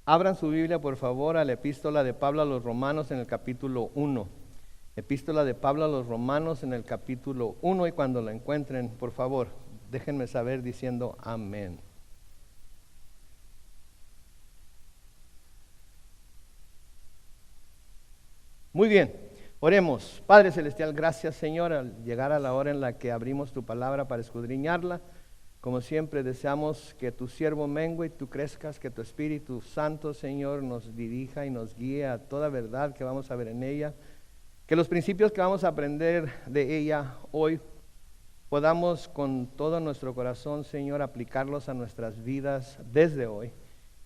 Abran su Biblia, por favor, a la epístola de Pablo a los Romanos en el capítulo 1. Epístola de Pablo a los Romanos en el capítulo 1, y cuando la encuentren, por favor, déjenme saber diciendo amén. Muy bien, oremos. Padre Celestial, gracias Señor, al llegar a la hora en la que abrimos tu palabra para escudriñarla. Como siempre deseamos que tu siervo mengue y tú crezcas, que tu Espíritu Santo, Señor, nos dirija y nos guíe a toda verdad que vamos a ver en ella. Que los principios que vamos a aprender de ella hoy podamos con todo nuestro corazón, Señor, aplicarlos a nuestras vidas desde hoy.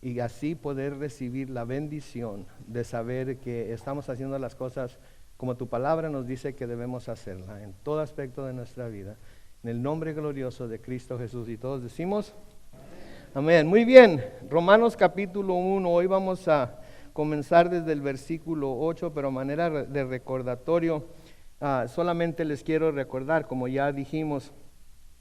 Y así poder recibir la bendición de saber que estamos haciendo las cosas como tu palabra nos dice que debemos hacerla en todo aspecto de nuestra vida. En el nombre glorioso de Cristo Jesús. Y todos decimos amén. Muy bien, Romanos capítulo 1. Hoy vamos a comenzar desde el versículo 8, pero a manera de recordatorio, solamente les quiero recordar, como ya dijimos,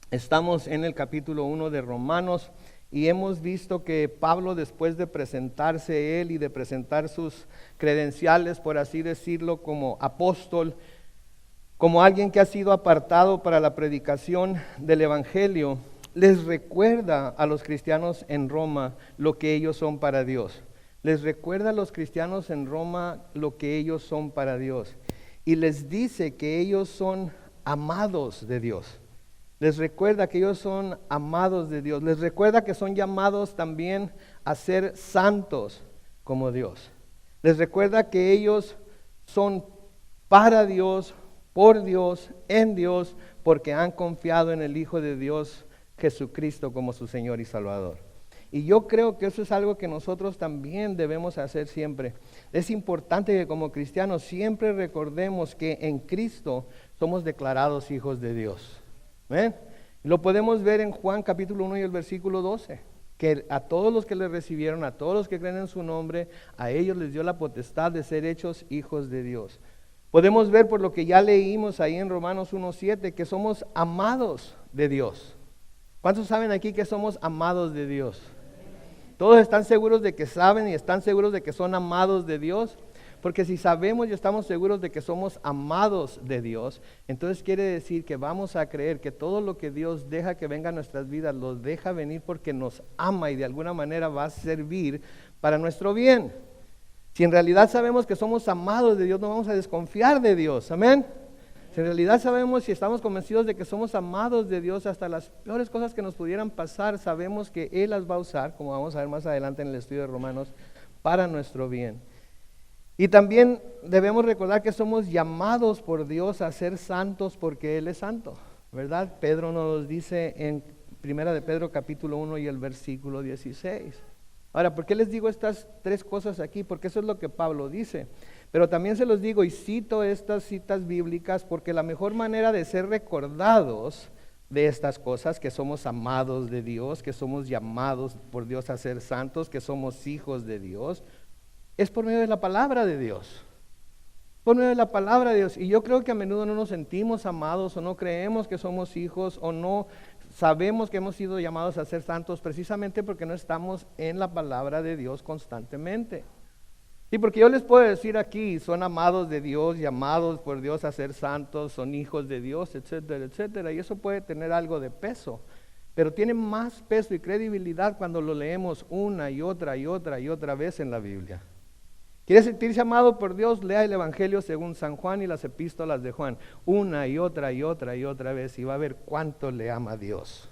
estamos en el capítulo 1 de Romanos y hemos visto que Pablo, después de presentarse él y de presentar sus credenciales, por así decirlo, como apóstol, como alguien que ha sido apartado para la predicación del Evangelio, les recuerda a los cristianos en Roma lo que ellos son para Dios. Les recuerda a los cristianos en Roma lo que ellos son para Dios. Y les dice que ellos son amados de Dios. Les recuerda que ellos son amados de Dios. Les recuerda que son llamados también a ser santos como Dios. Les recuerda que ellos son para Dios, por Dios, en Dios, porque han confiado en el Hijo de Dios, Jesucristo, como su Señor y Salvador. Y yo creo que eso es algo que nosotros también debemos hacer siempre. Es importante que como cristianos siempre recordemos que en Cristo somos declarados hijos de Dios. ¿Ven? Lo podemos ver en Juan capítulo 1 y el versículo 12. Que a todos los que le recibieron, a todos los que creen en su nombre, a ellos les dio la potestad de ser hechos hijos de Dios. Podemos ver por lo que ya leímos ahí en Romanos 1:7 que somos amados de Dios. ¿Cuántos saben aquí que somos amados de Dios? ¿Todos están seguros de que saben y están seguros de que son amados de Dios? Porque si sabemos y estamos seguros de que somos amados de Dios, entonces quiere decir que vamos a creer que todo lo que Dios deja que venga a nuestras vidas, lo deja venir porque nos ama y de alguna manera va a servir para nuestro bien. Si en realidad sabemos que somos amados de Dios, no vamos a desconfiar de Dios, amén. Si en realidad sabemos y estamos convencidos de que somos amados de Dios, hasta las peores cosas que nos pudieran pasar, sabemos que Él las va a usar, como vamos a ver más adelante en el estudio de Romanos, para nuestro bien. Y también debemos recordar que somos llamados por Dios a ser santos porque Él es santo, ¿verdad? Pedro nos dice en 1 de Pedro capítulo 1 y el versículo 16. Ahora, ¿por qué les digo estas tres cosas aquí? Porque eso es lo que Pablo dice. Pero también se los digo y cito estas citas bíblicas porque la mejor manera de ser recordados de estas cosas, que somos amados de Dios, que somos llamados por Dios a ser santos, que somos hijos de Dios, es por medio de la palabra de Dios. Por medio de la palabra de Dios. Y yo creo que a menudo no nos sentimos amados o no creemos que somos hijos o no sabemos que hemos sido llamados a ser santos precisamente porque no estamos en la palabra de Dios constantemente. Y porque yo les puedo decir aquí, son amados de Dios, llamados por Dios a ser santos, son hijos de Dios, etcétera, etcétera. Y eso puede tener algo de peso. Pero tiene más peso y credibilidad cuando lo leemos una y otra y otra y otra vez en la Biblia. ¿Quiere sentirse amado por Dios? Lea el Evangelio según San Juan y las epístolas de Juan. Una y otra y otra y otra vez y va a ver cuánto le ama a Dios.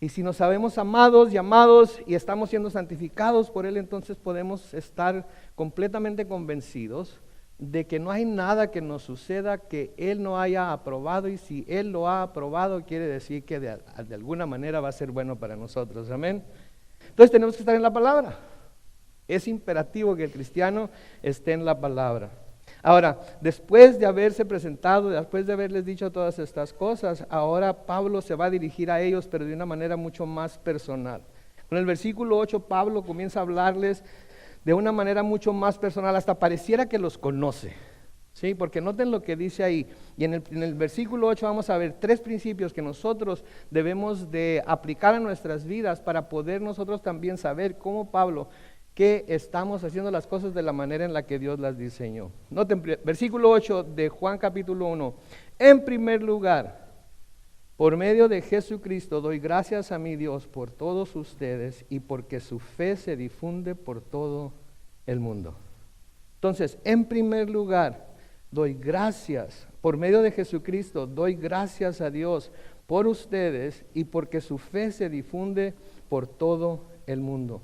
Y si nos sabemos amados, llamados y estamos siendo santificados por Él, entonces podemos estar completamente convencidos de que no hay nada que nos suceda que Él no haya aprobado. Y si Él lo ha aprobado, quiere decir que de alguna manera va a ser bueno para nosotros. Amén. Entonces tenemos que estar en la palabra. Es imperativo que el cristiano esté en la palabra. Ahora, después de haberse presentado, después de haberles dicho todas estas cosas, ahora Pablo se va a dirigir a ellos, pero de una manera mucho más personal. Con el versículo 8, Pablo comienza a hablarles de una manera mucho más personal, hasta pareciera que los conoce. ¿Sí? Porque noten lo que dice ahí. Y en el versículo 8 vamos a ver tres principios que nosotros debemos de aplicar a nuestras vidas para poder nosotros también saber cómo Pablo que estamos haciendo las cosas de la manera en la que Dios las diseñó. Noten, versículo 8 de Juan capítulo 1. En primer lugar, por medio de Jesucristo doy gracias a mi Dios por todos ustedes y porque su fe se difunde por todo el mundo. Entonces, en primer lugar, doy gracias, por medio de Jesucristo, doy gracias a Dios por ustedes y porque su fe se difunde por todo el mundo.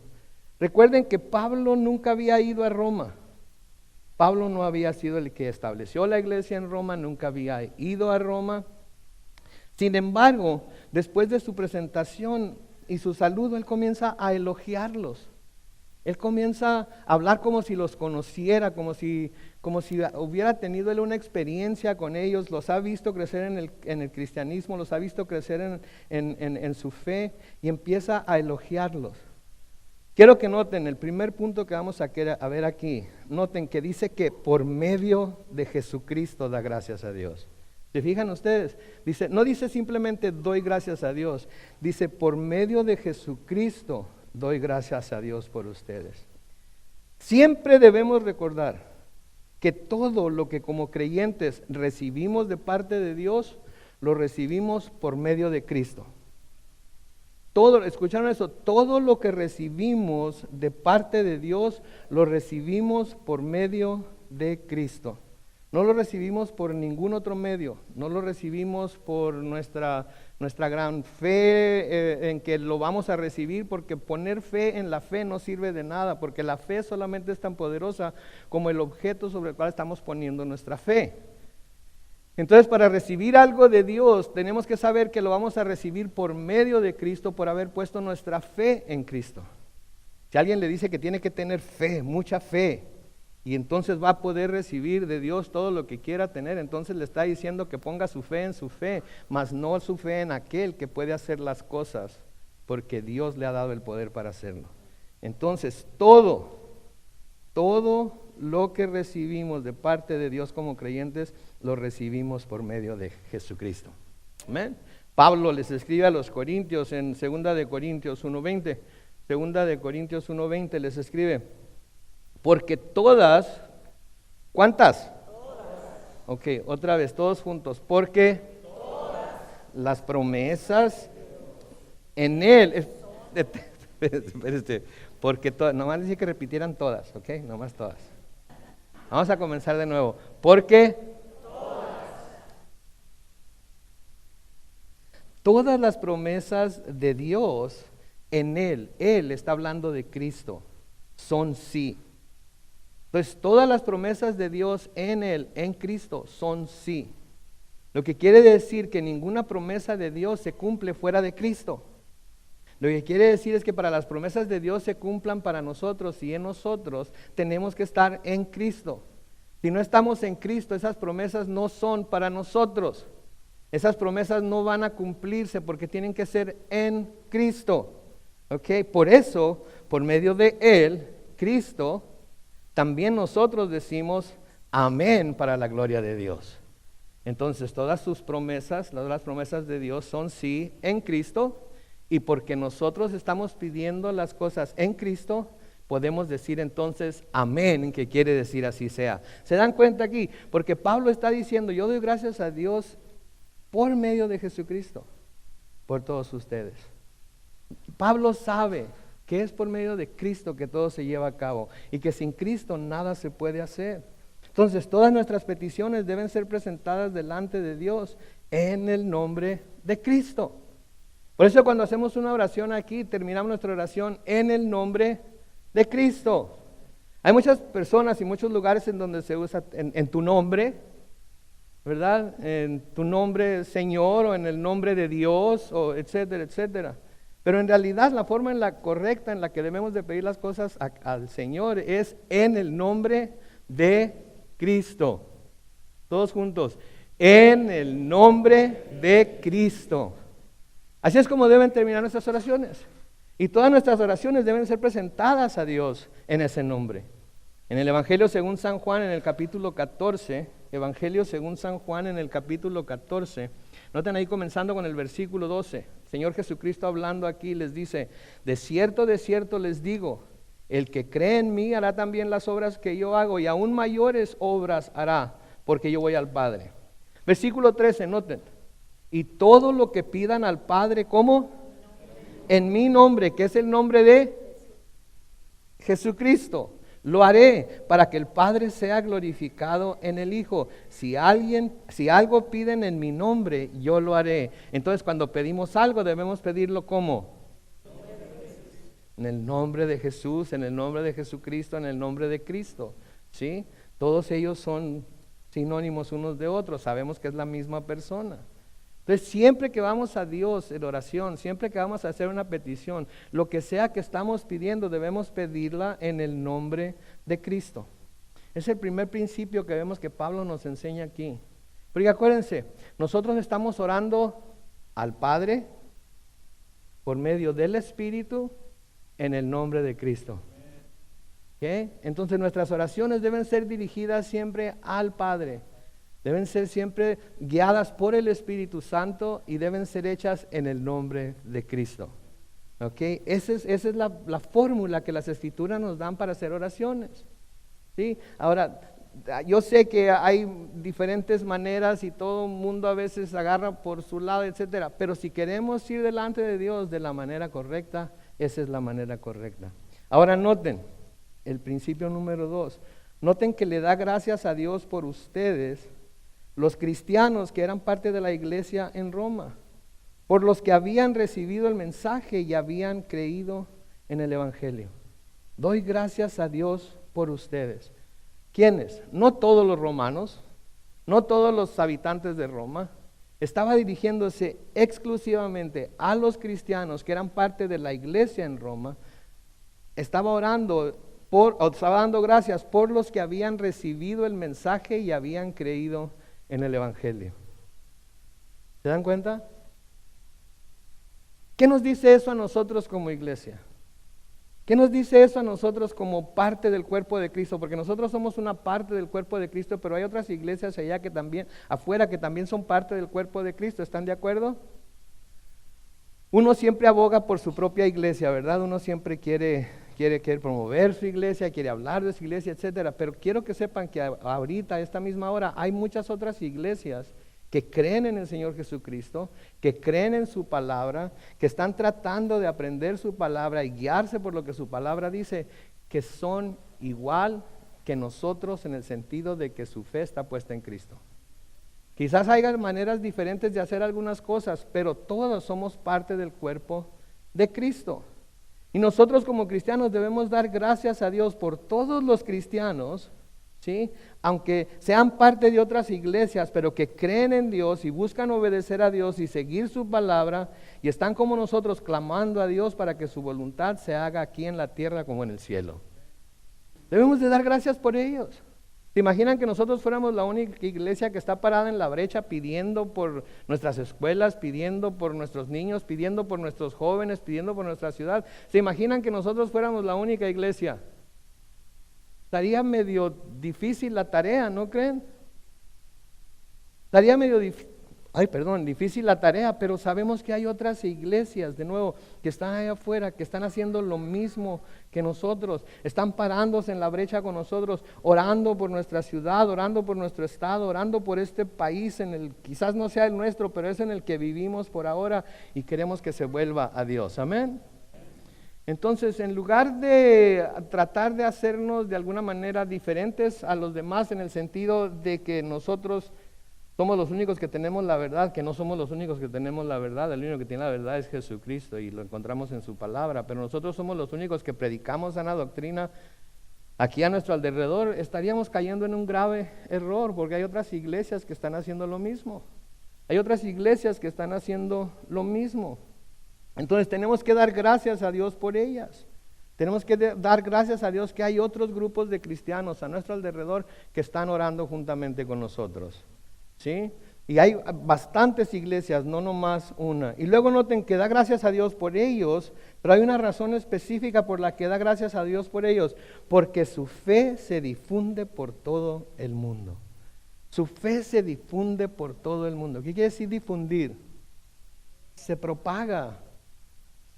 Recuerden que Pablo nunca había ido a Roma. Pablo no había sido el que estableció la iglesia en Roma, nunca había ido a Roma. Sin embargo, después de su presentación y su saludo, él comienza a elogiarlos. Él comienza a hablar como si los conociera, como si hubiera tenido él una experiencia con ellos, los ha visto crecer en el cristianismo, los ha visto crecer en su fe y empieza a elogiarlos. Quiero que noten el primer punto que vamos a ver aquí. Noten que dice que por medio de Jesucristo da gracias a Dios. ¿Se fijan ustedes? No dice simplemente doy gracias a Dios, dice por medio de Jesucristo doy gracias a Dios por ustedes. Siempre debemos recordar que todo lo que como creyentes recibimos de parte de Dios, lo recibimos por medio de Cristo. Todo, ¿escucharon eso? Todo lo que recibimos de parte de Dios, lo recibimos por medio de Cristo. No lo recibimos por ningún otro medio, no lo recibimos por nuestra gran fe en que lo vamos a recibir, porque poner fe en la fe no sirve de nada, porque la fe solamente es tan poderosa como el objeto sobre el cual estamos poniendo nuestra fe. Entonces, para recibir algo de Dios, tenemos que saber que lo vamos a recibir por medio de Cristo, por haber puesto nuestra fe en Cristo. Si alguien le dice que tiene que tener fe, mucha fe, y entonces va a poder recibir de Dios todo lo que quiera tener, entonces le está diciendo que ponga su fe en su fe, mas no su fe en aquel que puede hacer las cosas, porque Dios le ha dado el poder para hacerlo. Entonces, todo lo que recibimos de parte de Dios como creyentes, lo recibimos por medio de Jesucristo. Amén. Pablo les escribe a los Corintios en 2 de Corintios 1:20. 2 de Corintios 1:20 les escribe, porque todas, ¿cuántas? Todas. Ok, otra vez, todos juntos. Porque todas las promesas en Él, espérate, porque todas, nomás decía que repitieran todas, ok, nomás todas. Vamos a comenzar de nuevo. Porque todas las promesas de Dios en Él está hablando de Cristo, son sí. Entonces, todas las promesas de Dios en Él, en Cristo, son sí. Lo que quiere decir que ninguna promesa de Dios se cumple fuera de Cristo. Lo que quiere decir es que para las promesas de Dios se cumplan para nosotros y en nosotros, tenemos que estar en Cristo. Si no estamos en Cristo, esas promesas no son para nosotros. Esas promesas no van a cumplirse porque tienen que ser en Cristo. ¿Ok? Por eso, por medio de Él, Cristo, también nosotros decimos amén para la gloria de Dios. Entonces, todas sus promesas, las promesas de Dios son sí en Cristo, y porque nosotros estamos pidiendo las cosas en Cristo, podemos decir entonces amén, que quiere decir así sea. ¿Se dan cuenta aquí? Porque Pablo está diciendo, yo doy gracias a Dios por medio de Jesucristo, por todos ustedes. Pablo sabe que es por medio de Cristo que todo se lleva a cabo y que sin Cristo nada se puede hacer. Entonces, todas nuestras peticiones deben ser presentadas delante de Dios en el nombre de Cristo. Por eso cuando hacemos una oración aquí, terminamos nuestra oración en el nombre de Cristo. Hay muchas personas y muchos lugares en donde se usa en tu nombre, ¿verdad? En tu nombre, Señor, o en el nombre de Dios, o etcétera, etcétera. Pero en realidad la forma correcta en la que debemos de pedir las cosas al Señor es en el nombre de Cristo. Todos juntos, en el nombre de Cristo. Así es como deben terminar nuestras oraciones. Y todas nuestras oraciones deben ser presentadas a Dios en ese nombre. En el Evangelio según San Juan, en el capítulo 14, Evangelio según San Juan, en el capítulo 14, noten ahí comenzando con el versículo 12, Señor Jesucristo hablando aquí les dice, de cierto les digo, El que cree en mí hará también las obras que yo hago, y aún mayores obras hará, porque yo voy al Padre. Versículo 13, noten. Y todo lo que pidan al Padre, ¿cómo? En mi nombre, que es el nombre de Jesucristo, lo haré para que el Padre sea glorificado en el Hijo. Si algo piden en mi nombre, yo lo haré. Entonces, cuando pedimos algo, debemos pedirlo ¿cómo? En el nombre de Jesús, en el nombre de Jesucristo, en el nombre de Cristo. ¿Sí? Todos ellos son sinónimos unos de otros. Sabemos que es la misma persona. Entonces, siempre que vamos a Dios en oración, siempre que vamos a hacer una petición, lo que sea que estamos pidiendo, debemos pedirla en el nombre de Cristo. Es el primer principio que vemos que Pablo nos enseña aquí. Porque acuérdense, nosotros estamos orando al Padre por medio del Espíritu en el nombre de Cristo. ¿Okay? Entonces nuestras oraciones deben ser dirigidas siempre al Padre. Deben ser siempre guiadas por el Espíritu Santo y deben ser hechas en el nombre de Cristo. ¿Okay? Esa es la fórmula que las Escrituras nos dan para hacer oraciones. ¿Sí? Ahora, yo sé que hay diferentes maneras y todo el mundo a veces agarra por su lado, etcétera. Pero si queremos ir delante de Dios de la manera correcta, esa es la manera correcta. Ahora noten el principio número 2. Noten que le da gracias a Dios por ustedes, los cristianos que eran parte de la iglesia en Roma, por los que habían recibido el mensaje y habían creído en el Evangelio. Doy gracias a Dios por ustedes. ¿Quiénes? No todos los romanos, no todos los habitantes de Roma. Estaba dirigiéndose exclusivamente a los cristianos que eran parte de la iglesia en Roma. Estaba estaba dando gracias por los que habían recibido el mensaje y habían creído en el Evangelio. ¿Se dan cuenta? ¿Qué nos dice eso a nosotros como iglesia? ¿Qué nos dice eso a nosotros como parte del cuerpo de Cristo? Porque nosotros somos una parte del cuerpo de Cristo, pero hay otras iglesias allá que también, afuera, que también son parte del cuerpo de Cristo. ¿Están de acuerdo? Uno siempre aboga por su propia iglesia, ¿verdad? Uno siempre quiere promover su iglesia, quiere hablar de su iglesia, etcétera. Pero quiero que sepan que ahorita, a esta misma hora, hay muchas otras iglesias que creen en el Señor Jesucristo, que creen en su palabra, que están tratando de aprender su palabra y guiarse por lo que su palabra dice, que son igual que nosotros en el sentido de que su fe está puesta en Cristo. Quizás haya maneras diferentes de hacer algunas cosas, pero todos somos parte del cuerpo de Cristo. Y nosotros como cristianos debemos dar gracias a Dios por todos los cristianos, ¿sí? Aunque sean parte de otras iglesias, pero que creen en Dios y buscan obedecer a Dios y seguir su palabra y están como nosotros clamando a Dios para que su voluntad se haga aquí en la tierra como en el cielo. Debemos de dar gracias por ellos. ¿Se imaginan que nosotros fuéramos la única iglesia que está parada en la brecha pidiendo por nuestras escuelas, pidiendo por nuestros niños, pidiendo por nuestros jóvenes, pidiendo por nuestra ciudad? ¿Se imaginan que nosotros fuéramos la única iglesia? Estaría medio difícil la tarea, ¿no creen? Estaría medio difícil la tarea, pero sabemos que hay otras iglesias, de nuevo, que están allá afuera, que están haciendo lo mismo que nosotros, están parándose en la brecha con nosotros, orando por nuestra ciudad, orando por nuestro estado, orando por este país en el, quizás no sea el nuestro, pero es en el que vivimos por ahora y queremos que se vuelva a Dios. Amén. Entonces, en lugar de tratar de hacernos de alguna manera diferentes a los demás en el sentido de que nosotros somos los únicos que tenemos la verdad, que no somos los únicos que tenemos la verdad, el único que tiene la verdad es Jesucristo y lo encontramos en su palabra, pero nosotros somos los únicos que predicamos sana doctrina aquí a nuestro alrededor, estaríamos cayendo en un grave error porque hay otras iglesias que están haciendo lo mismo. Hay otras iglesias que están haciendo lo mismo. Entonces tenemos que dar gracias a Dios por ellas. Tenemos que dar gracias a Dios que hay otros grupos de cristianos a nuestro alrededor que están orando juntamente con nosotros. ¿Sí? Y hay bastantes iglesias, no nomás una. Y luego noten que da gracias a Dios por ellos, pero hay una razón específica por la que da gracias a Dios por ellos, porque su fe se difunde por todo el mundo. Su fe se difunde por todo el mundo. ¿Qué quiere decir difundir? Se propaga,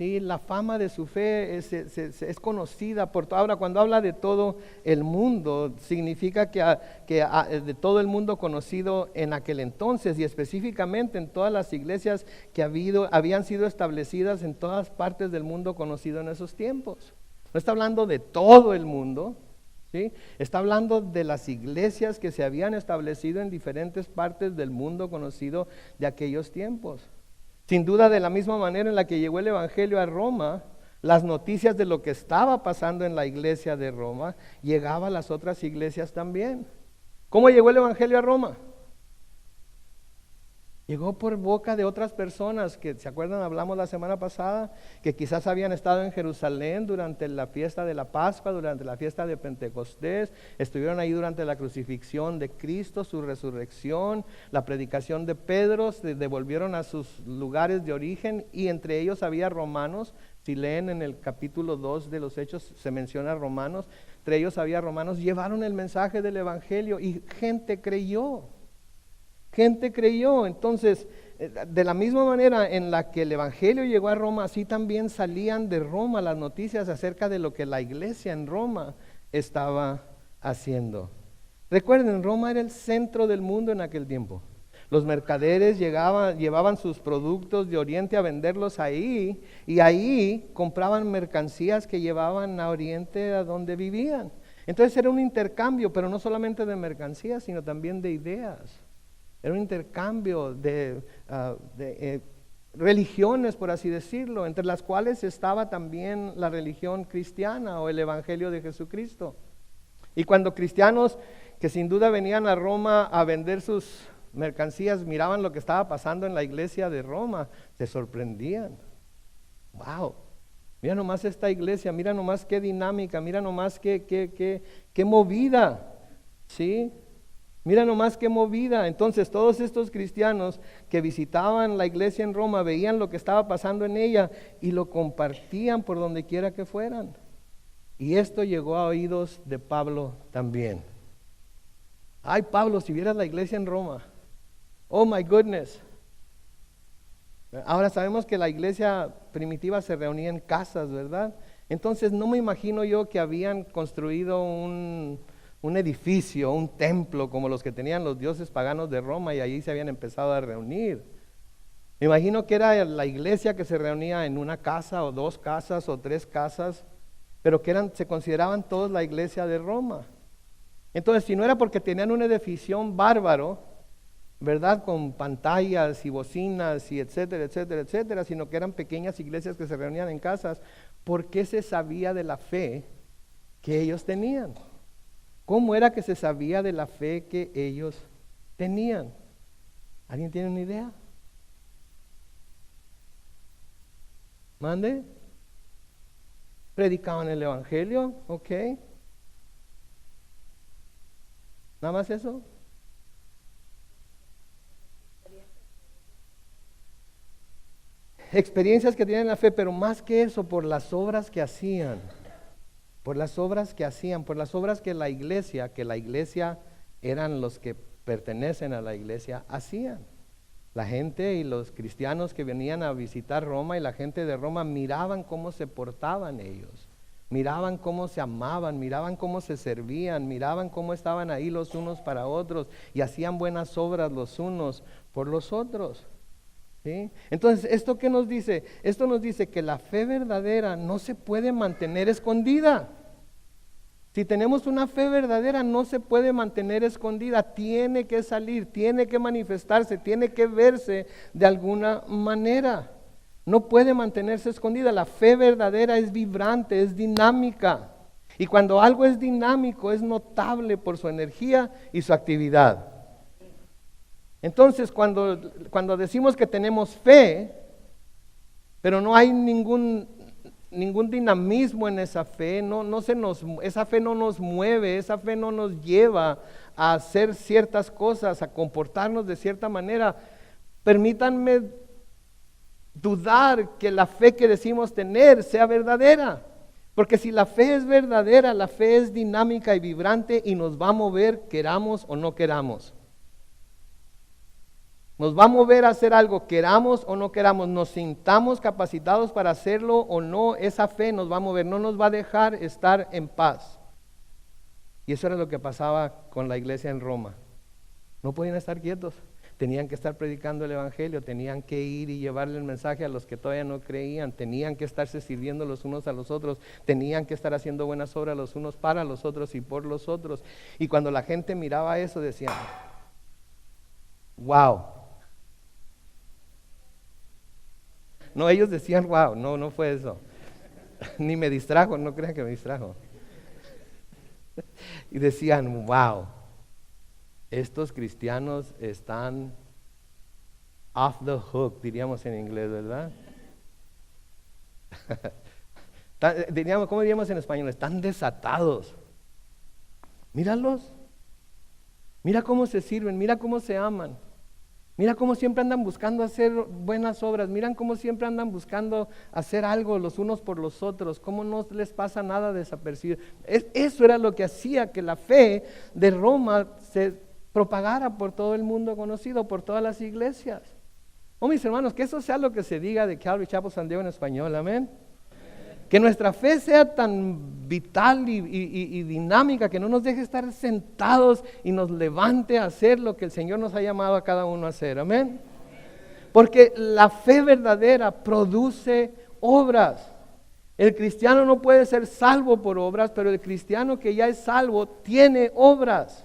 Sí, la fama de su fe es conocida por todo. Ahora, cuando habla de todo el mundo, significa de todo el mundo conocido en aquel entonces, y específicamente en todas las iglesias que habían sido establecidas en todas partes del mundo conocido en esos tiempos. No está hablando de todo el mundo, ¿sí? Está hablando de las iglesias que se habían establecido en diferentes partes del mundo conocido de aquellos tiempos. Sin duda, de la misma manera en la que llegó el Evangelio a Roma, las noticias de lo que estaba pasando en la iglesia de Roma llegaban a las otras iglesias también. ¿Cómo llegó el Evangelio a Roma? Llegó por boca de otras personas que, ¿se acuerdan? Hablamos la semana pasada, que quizás habían estado en Jerusalén durante la fiesta de la Pascua, durante la fiesta de Pentecostés, estuvieron ahí durante la crucifixión de Cristo, su resurrección, la predicación de Pedro, se devolvieron a sus lugares de origen, y entre ellos había romanos. Si leen en el capítulo 2 de los Hechos, se menciona romanos, entre ellos había romanos, llevaron el mensaje del Evangelio y gente creyó. Gente creyó. Entonces, de la misma manera en la que el Evangelio llegó a Roma, así también salían de Roma las noticias acerca de lo que la iglesia en Roma estaba haciendo. Recuerden, Roma era el centro del mundo en aquel tiempo. Los mercaderes llevaban sus productos de Oriente a venderlos ahí, y ahí compraban mercancías que llevaban a Oriente, a donde vivían. Entonces era un intercambio, pero no solamente de mercancías, sino también de ideas. Era un intercambio de religiones, por así decirlo, entre las cuales estaba también la religión cristiana o el Evangelio de Jesucristo. Y cuando cristianos que sin duda venían a Roma a vender sus mercancías, miraban lo que estaba pasando en la iglesia de Roma, se sorprendían. ¡Wow! Mira nomás esta iglesia, mira nomás qué dinámica, mira nomás qué movida, ¿sí? Mira nomás qué movida. Entonces todos estos cristianos que visitaban la iglesia en Roma veían lo que estaba pasando en ella y lo compartían por donde quiera que fueran. Y esto llegó a oídos de Pablo también. Ay, Pablo, si vieras la iglesia en Roma. Oh my goodness. Ahora sabemos que la iglesia primitiva se reunía en casas, ¿verdad? Entonces no me imagino yo que habían construido un edificio, un templo como los que tenían los dioses paganos de Roma, y allí se habían empezado a reunir. Me imagino que era la iglesia que se reunía en una casa o dos casas o tres casas, pero que se consideraban todos la iglesia de Roma. Entonces, si no era porque tenían un edificio bárbaro, ¿verdad? Con pantallas y bocinas y etcétera, etcétera, etcétera, sino que eran pequeñas iglesias que se reunían en casas, ¿por qué se sabía de la fe que ellos tenían? ¿Cómo era que se sabía de la fe que ellos tenían? ¿Alguien tiene una idea? ¿Mande? Predicaban el Evangelio, ¿ok? ¿Nada más eso? Experiencias que tienen la fe, pero más que eso, por las obras que hacían. Por las obras que hacían, por las obras que la iglesia eran los que pertenecen a la iglesia, hacían. La gente y los cristianos que venían a visitar Roma y la gente de Roma miraban cómo se portaban ellos, miraban cómo se amaban, miraban cómo se servían, miraban cómo estaban ahí los unos para otros y hacían buenas obras los unos por los otros. ¿Sí? Entonces, ¿esto qué nos dice? Esto nos dice que la fe verdadera no se puede mantener escondida. Si tenemos una fe verdadera, no se puede mantener escondida, tiene que salir, tiene que manifestarse, tiene que verse de alguna manera. No puede mantenerse escondida. La fe verdadera es vibrante, es dinámica. Y cuando algo es dinámico, es notable por su energía y su actividad. Entonces, cuando decimos que tenemos fe, pero no hay ningún dinamismo en esa fe, esa fe no nos mueve, esa fe no nos lleva a hacer ciertas cosas, a comportarnos de cierta manera, permítanme dudar que la fe que decimos tener sea verdadera. Porque si la fe es verdadera, la fe es dinámica y vibrante y nos va a mover, queramos o no queramos. Nos va a mover a hacer algo, queramos o no queramos, nos sintamos capacitados para hacerlo o no, esa fe nos va a mover, no nos va a dejar estar en paz. Y eso era lo que pasaba con la iglesia en Roma. No podían estar quietos, tenían que estar predicando el evangelio, tenían que ir y llevarle el mensaje a los que todavía no creían, tenían que estarse sirviendo los unos a los otros, tenían que estar haciendo buenas obras los unos para los otros y por los otros. Y cuando la gente miraba eso decían, wow. No, ellos decían wow, no fue eso. Ni me distrajo, no crean que me distrajo. Y decían, wow, estos cristianos están off the hook, diríamos en inglés, ¿verdad? ¿Cómo diríamos en español? Están desatados. Míralos. Mira cómo se sirven, mira cómo se aman. Mira cómo siempre andan buscando hacer buenas obras. Miran cómo siempre andan buscando hacer algo los unos por los otros. Cómo no les pasa nada desapercibido. Eso era lo que hacía que la fe de Roma se propagara por todo el mundo conocido, por todas las iglesias. Oh, mis hermanos, que eso sea lo que se diga de Calvary Chapel San Diego en español. Amén. Que nuestra fe sea tan vital y dinámica que no nos deje estar sentados y nos levante a hacer lo que el Señor nos ha llamado a cada uno a hacer. Amén. Porque la fe verdadera produce obras. El cristiano no puede ser salvo por obras, pero el cristiano que ya es salvo tiene obras.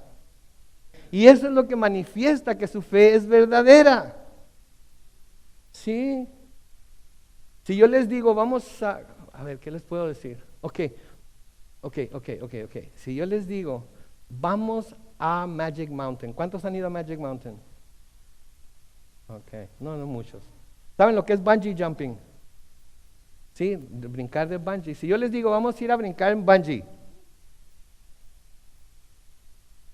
Y eso es lo que manifiesta que su fe es verdadera. Sí. Si yo les digo, vamos a ver, ¿qué les puedo decir? Ok. Si yo les digo, vamos a Magic Mountain. ¿Cuántos han ido a Magic Mountain? Ok, no muchos. ¿Saben lo que es bungee jumping? Sí, brincar de bungee. Si yo les digo, vamos a ir a brincar en bungee.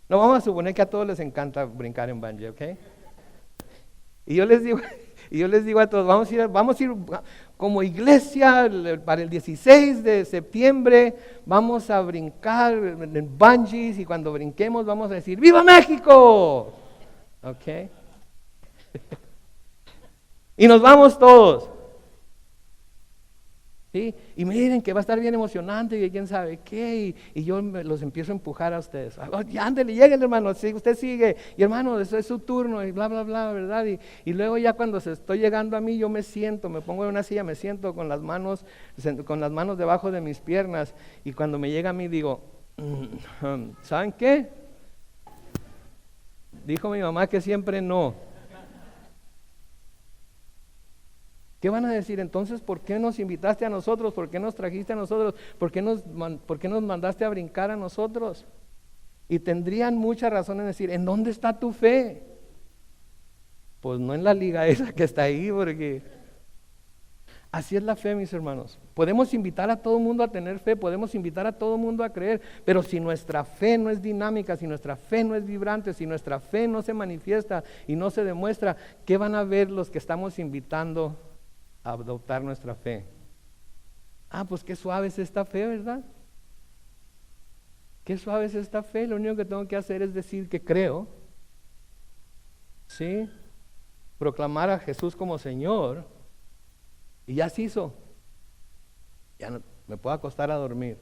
No, vamos a suponer que a todos les encanta brincar en bungee, ¿ok? Y yo les digo a todos, vamos a ir como iglesia para el 16 de septiembre, vamos a brincar en bungees y cuando brinquemos vamos a decir, ¡Viva México! ¿Ok? Y nos vamos todos. ¿Sí? Y miren que va a estar bien emocionante y quién sabe qué, y yo los empiezo a empujar a ustedes. Ándale, lleguen hermano, sí, usted sigue, y hermano, eso es su turno, y bla, bla, bla, ¿verdad? Y luego ya cuando se estoy llegando a mí, yo me siento, me pongo en una silla, me siento con las manos debajo de mis piernas, y cuando me llega a mí digo, ¿saben qué? Dijo mi mamá que siempre no. ¿Qué van a decir? Entonces, ¿por qué nos invitaste a nosotros? ¿Por qué nos trajiste a nosotros? ¿Por qué nos mandaste a brincar a nosotros? Y tendrían mucha razón en decir, ¿en dónde está tu fe? Pues no en la liga esa que está ahí, porque así es la fe, mis hermanos. Podemos invitar a todo el mundo a tener fe, podemos invitar a todo el mundo a creer, pero si nuestra fe no es dinámica, si nuestra fe no es vibrante, si nuestra fe no se manifiesta y no se demuestra, ¿qué van a ver los que estamos invitando a adoptar nuestra fe? Pues qué suave es esta fe, ¿verdad? Qué suave es esta fe. Lo único que tengo que hacer es decir que creo, ¿sí? Proclamar a Jesús como Señor y ya se hizo. Ya no, me puedo acostar a dormir.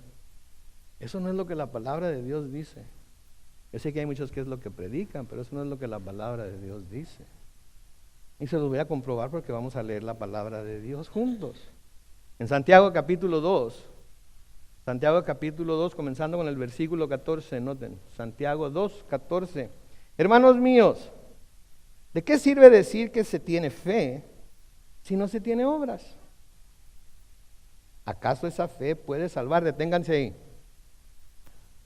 Eso no es lo que la palabra de Dios dice. Yo sé que hay muchos que es lo que predican, pero eso no es lo que la palabra de Dios dice. Y se los voy a comprobar porque vamos a leer la palabra de Dios juntos. En Santiago capítulo 2, comenzando con el versículo 14, noten, Santiago 2, 14. Hermanos míos, ¿de qué sirve decir que se tiene fe si no se tiene obras? ¿Acaso esa fe puede salvar? Deténganse ahí.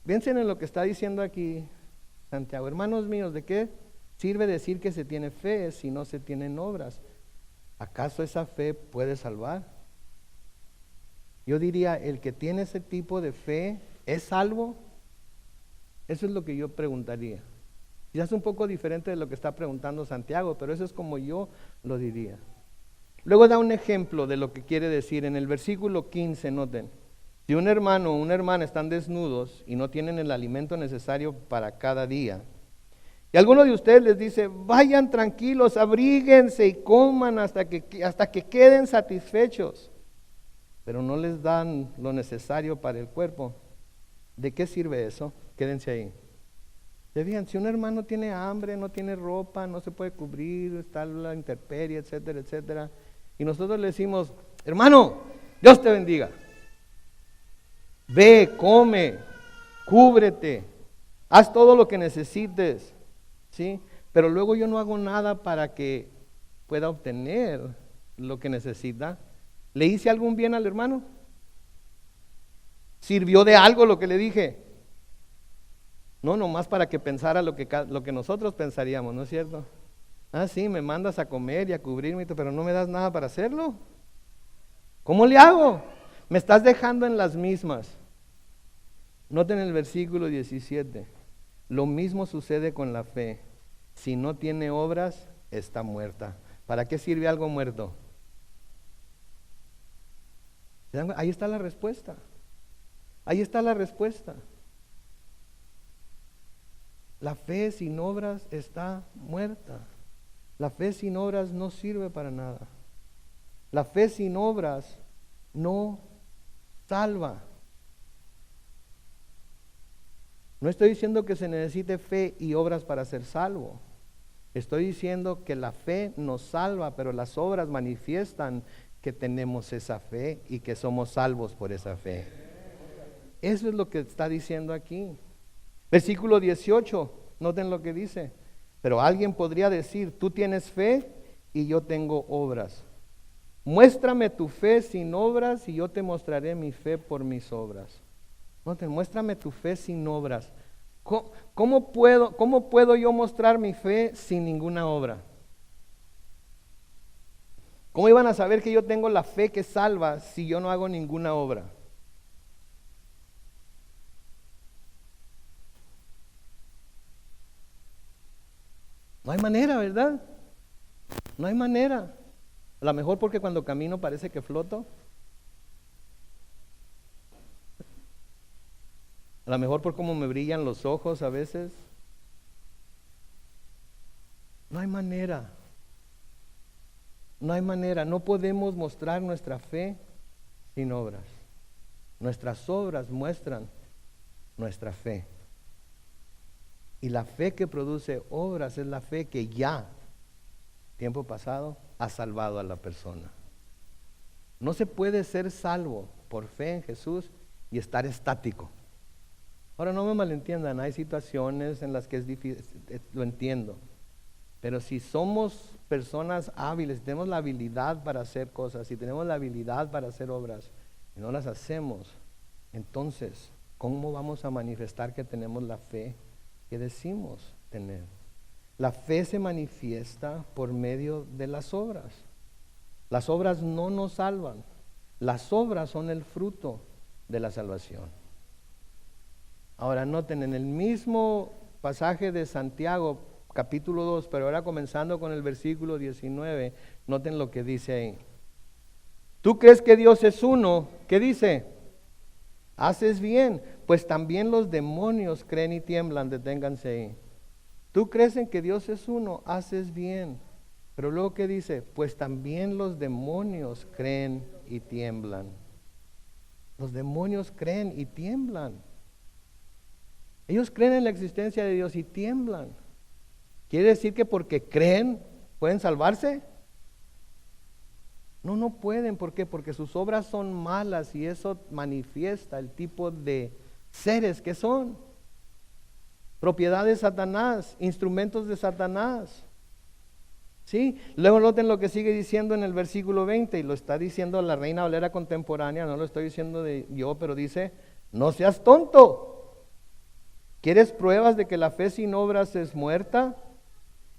Piensen en lo que está diciendo aquí Santiago. Hermanos míos, ¿de qué sirve decir que se tiene fe si no se tienen obras? ¿Acaso esa fe puede salvar? Yo diría, ¿el que tiene ese tipo de fe es salvo? Eso es lo que yo preguntaría. Ya es un poco diferente de lo que está preguntando Santiago, pero eso es como yo lo diría. Luego da un ejemplo de lo que quiere decir. En el versículo 15, noten, si un hermano o una hermana están desnudos y no tienen el alimento necesario para cada día, Y alguno de ustedes les dice, vayan tranquilos, abríguense y coman hasta que queden satisfechos. Pero no les dan lo necesario para el cuerpo. ¿De qué sirve eso? Quédense ahí. ¿Se fijan? Si un hermano tiene hambre, no tiene ropa, no se puede cubrir, está la intemperie, etcétera, etcétera, y nosotros le decimos, hermano, Dios te bendiga. Ve, come, cúbrete, haz todo lo que necesites, ¿sí? Pero luego yo no hago nada para que pueda obtener lo que necesita. ¿Le hice algún bien al hermano? ¿Sirvió de algo lo que le dije? No, nomás para que pensara lo que nosotros pensaríamos, ¿no es cierto? Ah, sí, me mandas a comer y a cubrirme, pero no me das nada para hacerlo. ¿Cómo le hago? Me estás dejando en las mismas. Noten el versículo 17. Lo mismo sucede con la fe. Si no tiene obras, está muerta. ¿Para qué sirve algo muerto? Ahí está la respuesta. Ahí está la respuesta. La fe sin obras está muerta. La fe sin obras no sirve para nada. La fe sin obras no salva. No estoy diciendo que se necesite fe y obras para ser salvo. Estoy diciendo que la fe nos salva, pero las obras manifiestan que tenemos esa fe y que somos salvos por esa fe. Eso es lo que está diciendo aquí. Versículo 18, noten lo que dice. Pero alguien podría decir, tú tienes fe y yo tengo obras. Muéstrame tu fe sin obras y yo te mostraré mi fe por mis obras. Noten, muéstrame tu fe sin obras. ¿Cómo puedo yo mostrar mi fe sin ninguna obra? ¿Cómo iban a saber que yo tengo la fe que salva si yo no hago ninguna obra? No hay manera, ¿verdad? No hay manera. A lo mejor porque cuando camino parece que floto. A lo mejor por cómo me brillan los ojos a veces. No hay manera. No hay manera. No podemos mostrar nuestra fe sin obras. Nuestras obras muestran nuestra fe. Y la fe que produce obras es la fe que ya, tiempo pasado, ha salvado a la persona. No se puede ser salvo por fe en Jesús y estar estático. Ahora no me malentiendan, hay situaciones en las que es difícil, lo entiendo. Pero si somos personas hábiles, si tenemos la habilidad para hacer cosas, si tenemos la habilidad para hacer obras y no las hacemos, entonces, ¿cómo vamos a manifestar que tenemos la fe que decimos tener? La fe se manifiesta por medio de las obras. Las obras no nos salvan. Las obras son el fruto de la salvación. Ahora noten, en el mismo pasaje de Santiago, capítulo 2, pero ahora comenzando con el versículo 19, noten lo que dice ahí. ¿Tú crees que Dios es uno? ¿Qué dice? Haces bien, pues también los demonios creen y tiemblan. Deténganse ahí. Tú crees en que Dios es uno, haces bien. Pero luego ¿qué dice? Pues también los demonios creen y tiemblan. Los demonios creen y tiemblan. Ellos creen en la existencia de Dios y tiemblan. ¿Quiere decir que porque creen pueden salvarse? No, no pueden. ¿Por qué? Porque sus obras son malas y eso manifiesta el tipo de seres que son. Propiedad de Satanás, instrumentos de Satanás. ¿Sí? Luego noten lo que sigue diciendo en el versículo 20 y lo está diciendo la Reina Valera contemporánea, no lo estoy diciendo yo, pero dice, no seas tonto. ¿Quieres pruebas de que la fe sin obras es muerta?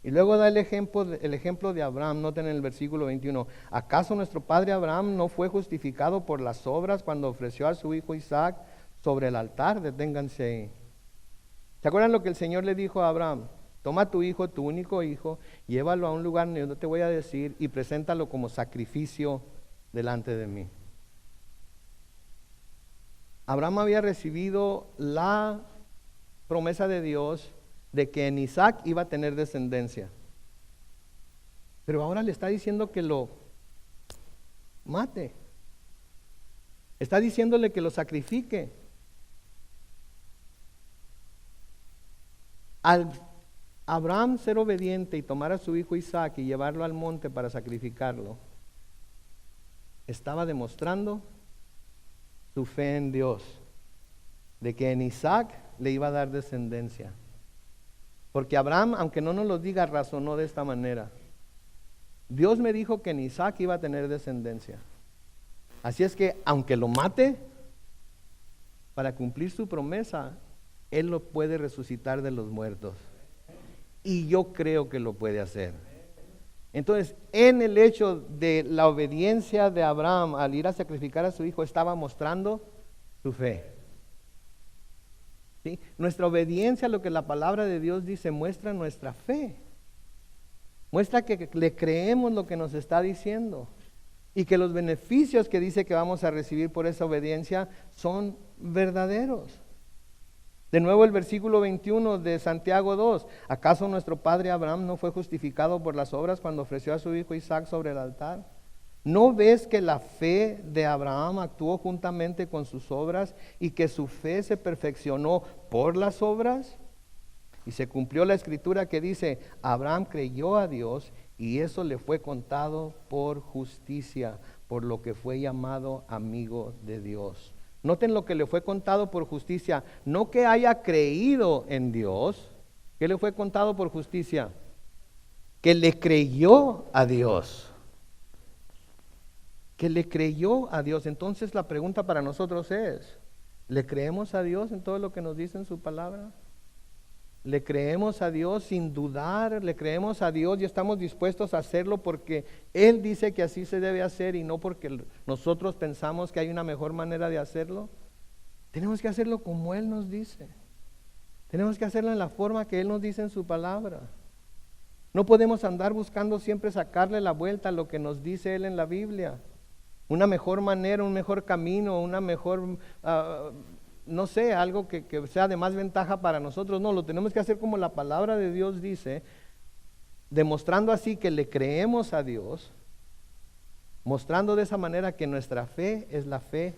Y luego da el ejemplo de Abraham. Noten en el versículo 21. ¿Acaso nuestro padre Abraham no fue justificado por las obras cuando ofreció a su hijo Isaac sobre el altar? Deténganse ahí. ¿Se acuerdan lo que el Señor le dijo a Abraham? Toma tu hijo, tu único hijo, llévalo a un lugar donde no te voy a decir y preséntalo como sacrificio delante de mí. Abraham había recibido la promesa de Dios, de que en Isaac iba a tener descendencia. Pero ahora le está diciendo que lo mate. Está diciéndole que lo sacrifique. Al Abraham ser obediente y tomar a su hijo Isaac y llevarlo al monte para sacrificarlo, estaba demostrando su fe en Dios, de que en Isaac le iba a dar descendencia. Porque Abraham, aunque no nos lo diga, razonó de esta manera: Dios me dijo que en Isaac iba a tener descendencia. Así es que, aunque lo mate, para cumplir su promesa, Él lo puede resucitar de los muertos. Y yo creo que lo puede hacer. Entonces, en el hecho de la obediencia de Abraham al ir a sacrificar a su hijo, estaba mostrando su fe. ¿Sí? Nuestra obediencia a lo que la palabra de Dios dice muestra nuestra fe. Muestra que le creemos lo que nos está diciendo. Y que los beneficios que dice que vamos a recibir por esa obediencia son verdaderos. De nuevo el versículo 21 de Santiago 2. ¿Acaso nuestro padre Abraham no fue justificado por las obras cuando ofreció a su hijo Isaac sobre el altar? ¿No ves que la fe de Abraham actuó juntamente con sus obras y que su fe se perfeccionó por las obras? Y se cumplió la escritura que dice: Abraham creyó a Dios y eso le fue contado por justicia, por lo que fue llamado amigo de Dios. Noten lo que le fue contado por justicia, no que haya creído en Dios. ¿Qué le fue contado por justicia? Que le creyó a Dios. Que le creyó a Dios. Entonces la pregunta para nosotros es: ¿le creemos a Dios en todo lo que nos dice en su palabra? ¿Le creemos a Dios sin dudar? ¿Le creemos a Dios y estamos dispuestos a hacerlo porque Él dice que así se debe hacer y no porque nosotros pensamos que hay una mejor manera de hacerlo? Tenemos que hacerlo como Él nos dice. Tenemos que hacerlo en la forma que Él nos dice en su palabra. No podemos andar buscando siempre sacarle la vuelta a lo que nos dice Él en la Biblia. Una mejor manera, un mejor camino, una mejor... no sé, algo que sea de más ventaja para nosotros. No, lo tenemos que hacer como la palabra de Dios dice, demostrando así que le creemos a Dios, mostrando de esa manera que nuestra fe es la fe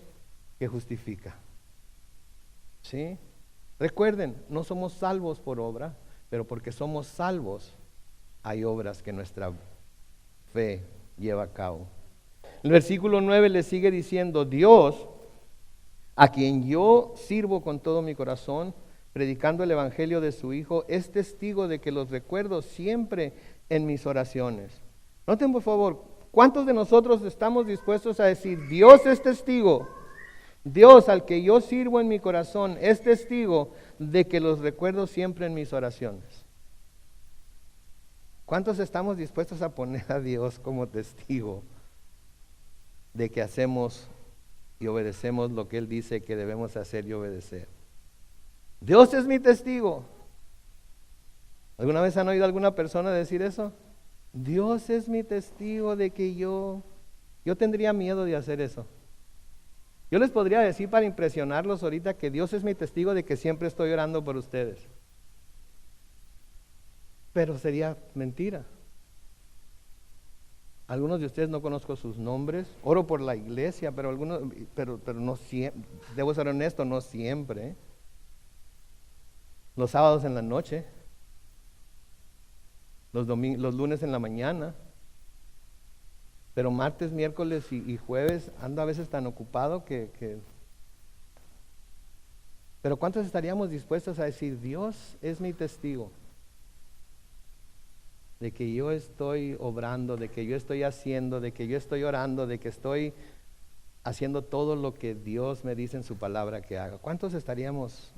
que justifica. ¿Sí? Recuerden, no somos salvos por obra, pero porque somos salvos, hay obras que nuestra fe lleva a cabo. El versículo 9 le sigue diciendo: Dios, a quien yo sirvo con todo mi corazón, predicando el evangelio de su Hijo, es testigo de que los recuerdo siempre en mis oraciones. Noten por favor, ¿cuántos de nosotros estamos dispuestos a decir: Dios es testigo? Dios, al que yo sirvo en mi corazón, es testigo de que los recuerdo siempre en mis oraciones. ¿Cuántos estamos dispuestos a poner a Dios como testigo de que hacemos y obedecemos lo que Él dice que debemos hacer y obedecer? Dios es mi testigo. ¿Alguna vez han oído a alguna persona decir eso? Dios es mi testigo de que yo tendría miedo de hacer eso. Yo les podría decir para impresionarlos ahorita que Dios es mi testigo de que siempre estoy orando por ustedes. Pero sería mentira. Algunos de ustedes no conozco sus nombres. Oro por la iglesia, pero no siempre. Debo ser honesto, no siempre. Los sábados en la noche, los lunes en la mañana. Pero martes, miércoles y jueves ando a veces tan ocupado que... Pero ¿cuántos estaríamos dispuestos a decir: Dios es mi testigo de que yo estoy obrando, de que yo estoy haciendo, de que yo estoy orando, de que estoy haciendo todo lo que Dios me dice en su palabra que haga? ¿Cuántos estaríamos?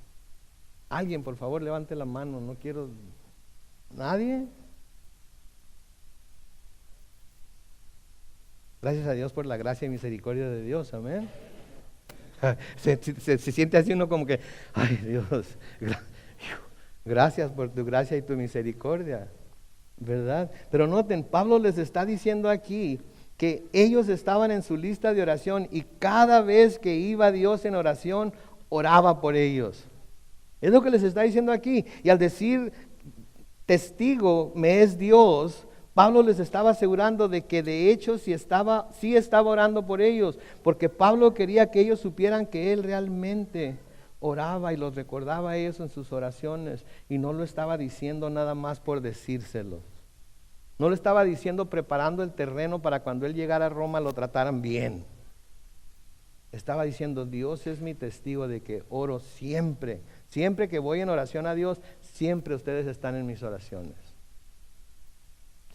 Alguien, por favor, levante la mano. No quiero... ¿Nadie? Gracias a Dios por la gracia y misericordia de Dios, amén. Se siente así uno como que: ay Dios, gracias por tu gracia y tu misericordia, ¿verdad? Pero noten, Pablo les está diciendo aquí que ellos estaban en su lista de oración y cada vez que iba Dios en oración, oraba por ellos. Es lo que les está diciendo aquí. Y al decir testigo me es Dios, Pablo les estaba asegurando de que de hecho sí estaba orando por ellos, porque Pablo quería que ellos supieran que él realmente oraba y los recordaba a ellos en sus oraciones, y no lo estaba diciendo nada más por decírselo. No lo estaba diciendo preparando el terreno para cuando él llegara a Roma lo trataran bien. Estaba diciendo, Dios es mi testigo de que oro siempre. Siempre que voy en oración a Dios, siempre ustedes están en mis oraciones.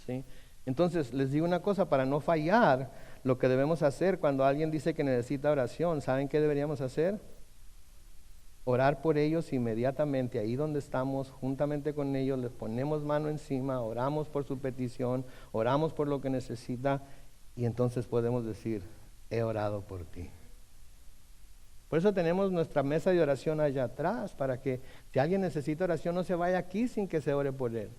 ¿Sí? Entonces, les digo una cosa, para no fallar, lo que debemos hacer cuando alguien dice que necesita oración, ¿saben qué deberíamos hacer? Orar por ellos inmediatamente, ahí donde estamos, juntamente con ellos, les ponemos mano encima, oramos por su petición, oramos por lo que necesita, y entonces podemos decir, he orado por ti. Por eso tenemos nuestra mesa de oración allá atrás, para que si alguien necesita oración no se vaya aquí sin que se ore por él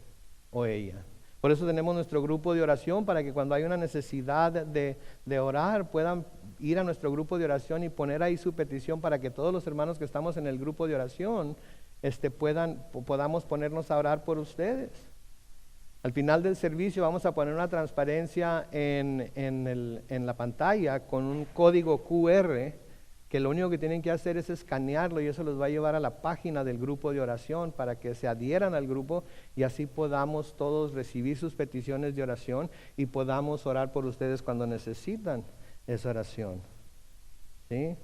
o ella. Por eso tenemos nuestro grupo de oración, para que cuando hay una necesidad de orar, puedan ir a nuestro grupo de oración y poner ahí su petición, para que todos los hermanos que estamos en el grupo de oración podamos ponernos a orar por ustedes. Al final del servicio vamos a poner una transparencia en la pantalla con un código QR, que lo único que tienen que hacer es escanearlo, y eso los va a llevar a la página del grupo de oración para que se adhieran al grupo, y así podamos todos recibir sus peticiones de oración y podamos orar por ustedes cuando necesitan esa oración. ¿Sí?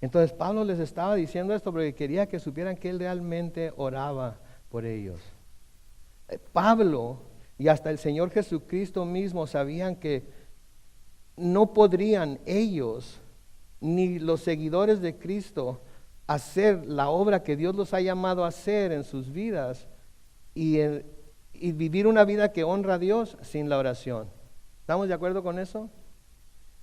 Entonces Pablo les estaba diciendo esto porque quería que supieran que él realmente oraba por ellos. Pablo y hasta el Señor Jesucristo mismo sabían que no podrían ellos ni los seguidores de Cristo hacer la obra que Dios los ha llamado a hacer en sus vidas y vivir una vida que honra a Dios sin la oración. ¿Estamos de acuerdo con eso?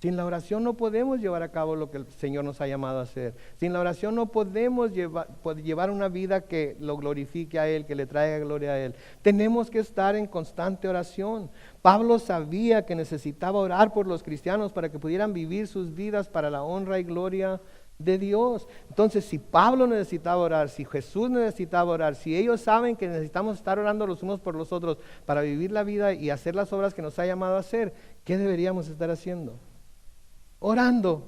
Sin la oración no podemos llevar a cabo lo que el Señor nos ha llamado a hacer. Sin la oración no podemos llevar una vida que lo glorifique a Él, que le traiga gloria a Él. Tenemos que estar en constante oración. Pablo sabía que necesitaba orar por los cristianos para que pudieran vivir sus vidas para la honra y gloria de Dios. Entonces, si Pablo necesitaba orar, si Jesús necesitaba orar, si ellos saben que necesitamos estar orando los unos por los otros para vivir la vida y hacer las obras que nos ha llamado a hacer, ¿qué deberíamos estar haciendo? Orando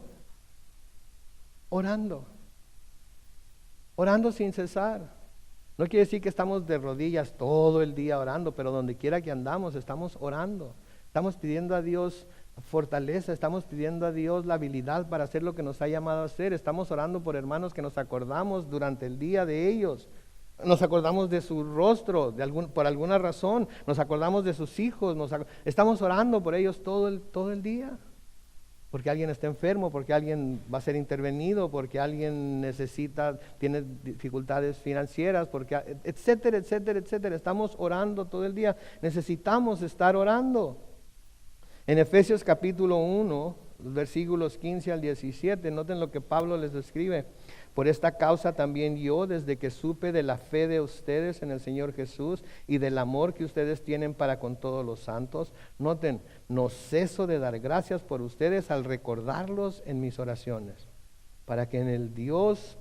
sin cesar. No quiere decir que estamos de rodillas todo el día orando, pero donde quiera que andamos estamos orando. Estamos pidiendo a Dios fortaleza, estamos pidiendo a Dios la habilidad para hacer lo que nos ha llamado a hacer. Estamos orando por hermanos que nos acordamos durante el día de ellos. Nos acordamos de su rostro por alguna razón, nos acordamos de sus hijos, estamos orando por ellos todo el día. Porque alguien está enfermo, porque alguien va a ser intervenido, porque alguien tiene dificultades financieras, porque etcétera, etcétera, etcétera. Estamos orando todo el día. Necesitamos estar orando. En Efesios capítulo 1, versículos 15 al 17, noten lo que Pablo les describe. Por esta causa también yo, desde que supe de la fe de ustedes en el Señor Jesús y del amor que ustedes tienen para con todos los santos, noten, no ceso de dar gracias por ustedes al recordarlos en mis oraciones, para que el Dios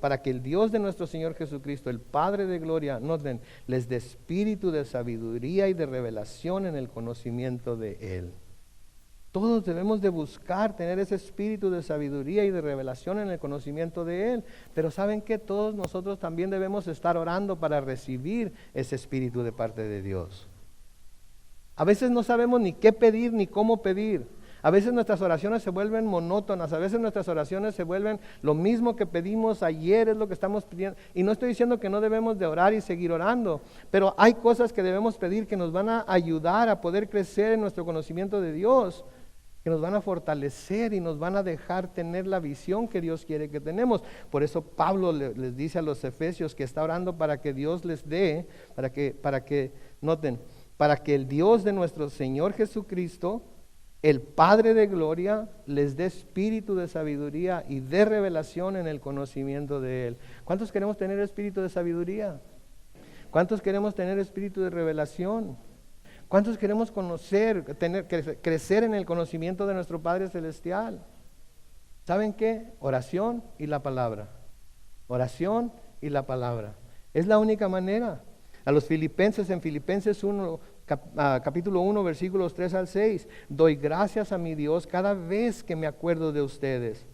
de nuestro Señor Jesucristo, el Padre de gloria, noten, les dé espíritu de sabiduría y de revelación en el conocimiento de Él. Todos debemos de buscar tener ese espíritu de sabiduría y de revelación en el conocimiento de Él. Pero ¿saben qué? Todos nosotros también debemos estar orando para recibir ese espíritu de parte de Dios. A veces no sabemos ni qué pedir ni cómo pedir. A veces nuestras oraciones se vuelven monótonas. A veces nuestras oraciones se vuelven lo mismo que pedimos ayer, es lo que estamos pidiendo. Y no estoy diciendo que no debemos de orar y seguir orando. Pero hay cosas que debemos pedir que nos van a ayudar a poder crecer en nuestro conocimiento de Dios, que nos van a fortalecer y nos van a dejar tener la visión que Dios quiere que tenemos. Por eso Pablo les dice a los efesios que está orando para que Dios les dé, para que el Dios de nuestro Señor Jesucristo, el Padre de gloria, les dé espíritu de sabiduría y de revelación en el conocimiento de Él. ¿Cuántos queremos tener espíritu de sabiduría? ¿Cuántos queremos tener espíritu de revelación? ¿Cuántos queremos crecer en el conocimiento de nuestro Padre Celestial? ¿Saben qué? Oración y la palabra. Oración y la palabra. Es la única manera. A los filipenses, en Filipenses 1, capítulo 1, versículos 3 al 6, doy gracias a mi Dios cada vez que me acuerdo de ustedes.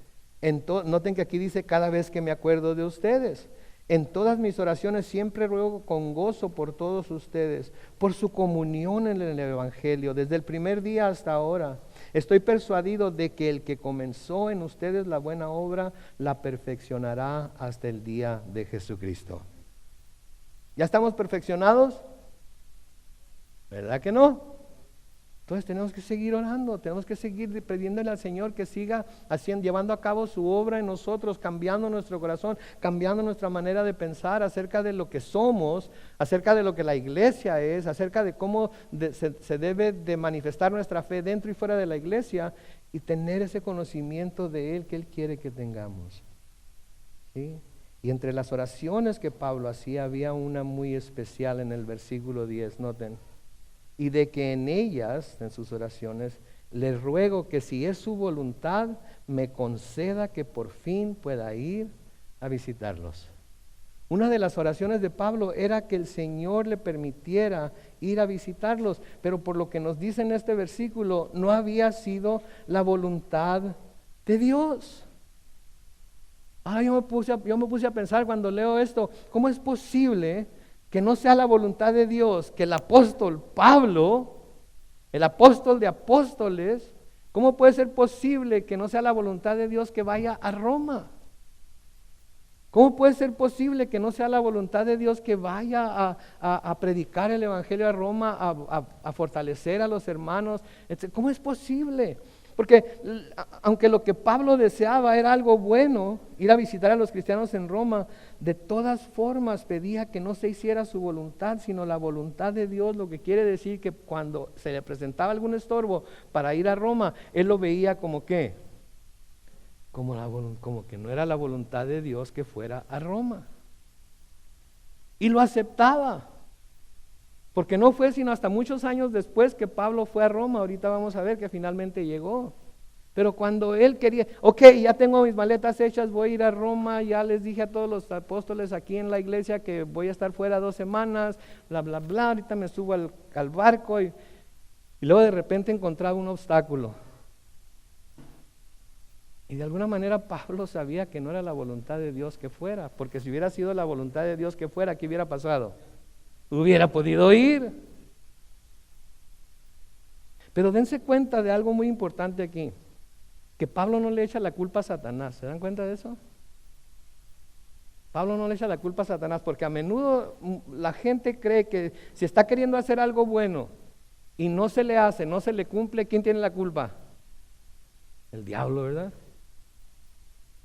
Noten que aquí dice cada vez que me acuerdo de ustedes. En todas mis oraciones siempre ruego con gozo por todos ustedes, por su comunión en el Evangelio, desde el primer día hasta ahora. Estoy persuadido de que el que comenzó en ustedes la buena obra, la perfeccionará hasta el día de Jesucristo. ¿Ya estamos perfeccionados? ¿Verdad que no? Entonces tenemos que seguir orando, tenemos que seguir pidiéndole al Señor que siga llevando a cabo su obra en nosotros, cambiando nuestro corazón, cambiando nuestra manera de pensar acerca de lo que somos, acerca de lo que la iglesia es, acerca de cómo se debe de manifestar nuestra fe dentro y fuera de la iglesia y tener ese conocimiento de Él que Él quiere que tengamos. ¿Sí? Y entre las oraciones que Pablo hacía había una muy especial en el versículo 10, noten. Y de que en ellas, en sus oraciones, les ruego que si es su voluntad, me conceda que por fin pueda ir a visitarlos. Una de las oraciones de Pablo era que el Señor le permitiera ir a visitarlos, pero por lo que nos dice en este versículo, no había sido la voluntad de Dios. Yo me puse a pensar cuando leo esto, ¿cómo es posible que no sea la voluntad de Dios que el apóstol Pablo, el apóstol de apóstoles, cómo puede ser posible que no sea la voluntad de Dios que vaya a Roma? ¿Cómo puede ser posible que no sea la voluntad de Dios que vaya a predicar el evangelio a Roma, a fortalecer a los hermanos? ¿Cómo es posible? Porque aunque lo que Pablo deseaba era algo bueno, ir a visitar a los cristianos en Roma, de todas formas pedía que no se hiciera su voluntad, sino la voluntad de Dios, lo que quiere decir que cuando se le presentaba algún estorbo para ir a Roma, él lo veía como ¿qué? Como que no era la voluntad de Dios que fuera a Roma. Y lo aceptaba. Porque no fue sino hasta muchos años después que Pablo fue a Roma. Ahorita vamos a ver que finalmente llegó. Pero cuando él quería, ya tengo mis maletas hechas, voy a ir a Roma, ya les dije a todos los apóstoles aquí en la iglesia que voy a estar fuera 2 semanas, bla, bla, bla, ahorita me subo al barco y luego de repente encontraba un obstáculo. Y de alguna manera Pablo sabía que no era la voluntad de Dios que fuera, porque si hubiera sido la voluntad de Dios que fuera, ¿qué hubiera pasado? Hubiera podido ir. Pero dense cuenta de algo muy importante aquí, que Pablo no le echa la culpa a Satanás. ¿Se dan cuenta de eso? Pablo no le echa la culpa a Satanás, porque a menudo la gente cree que si está queriendo hacer algo bueno y no se le hace, no se le cumple, ¿quién tiene la culpa? El diablo, ¿verdad?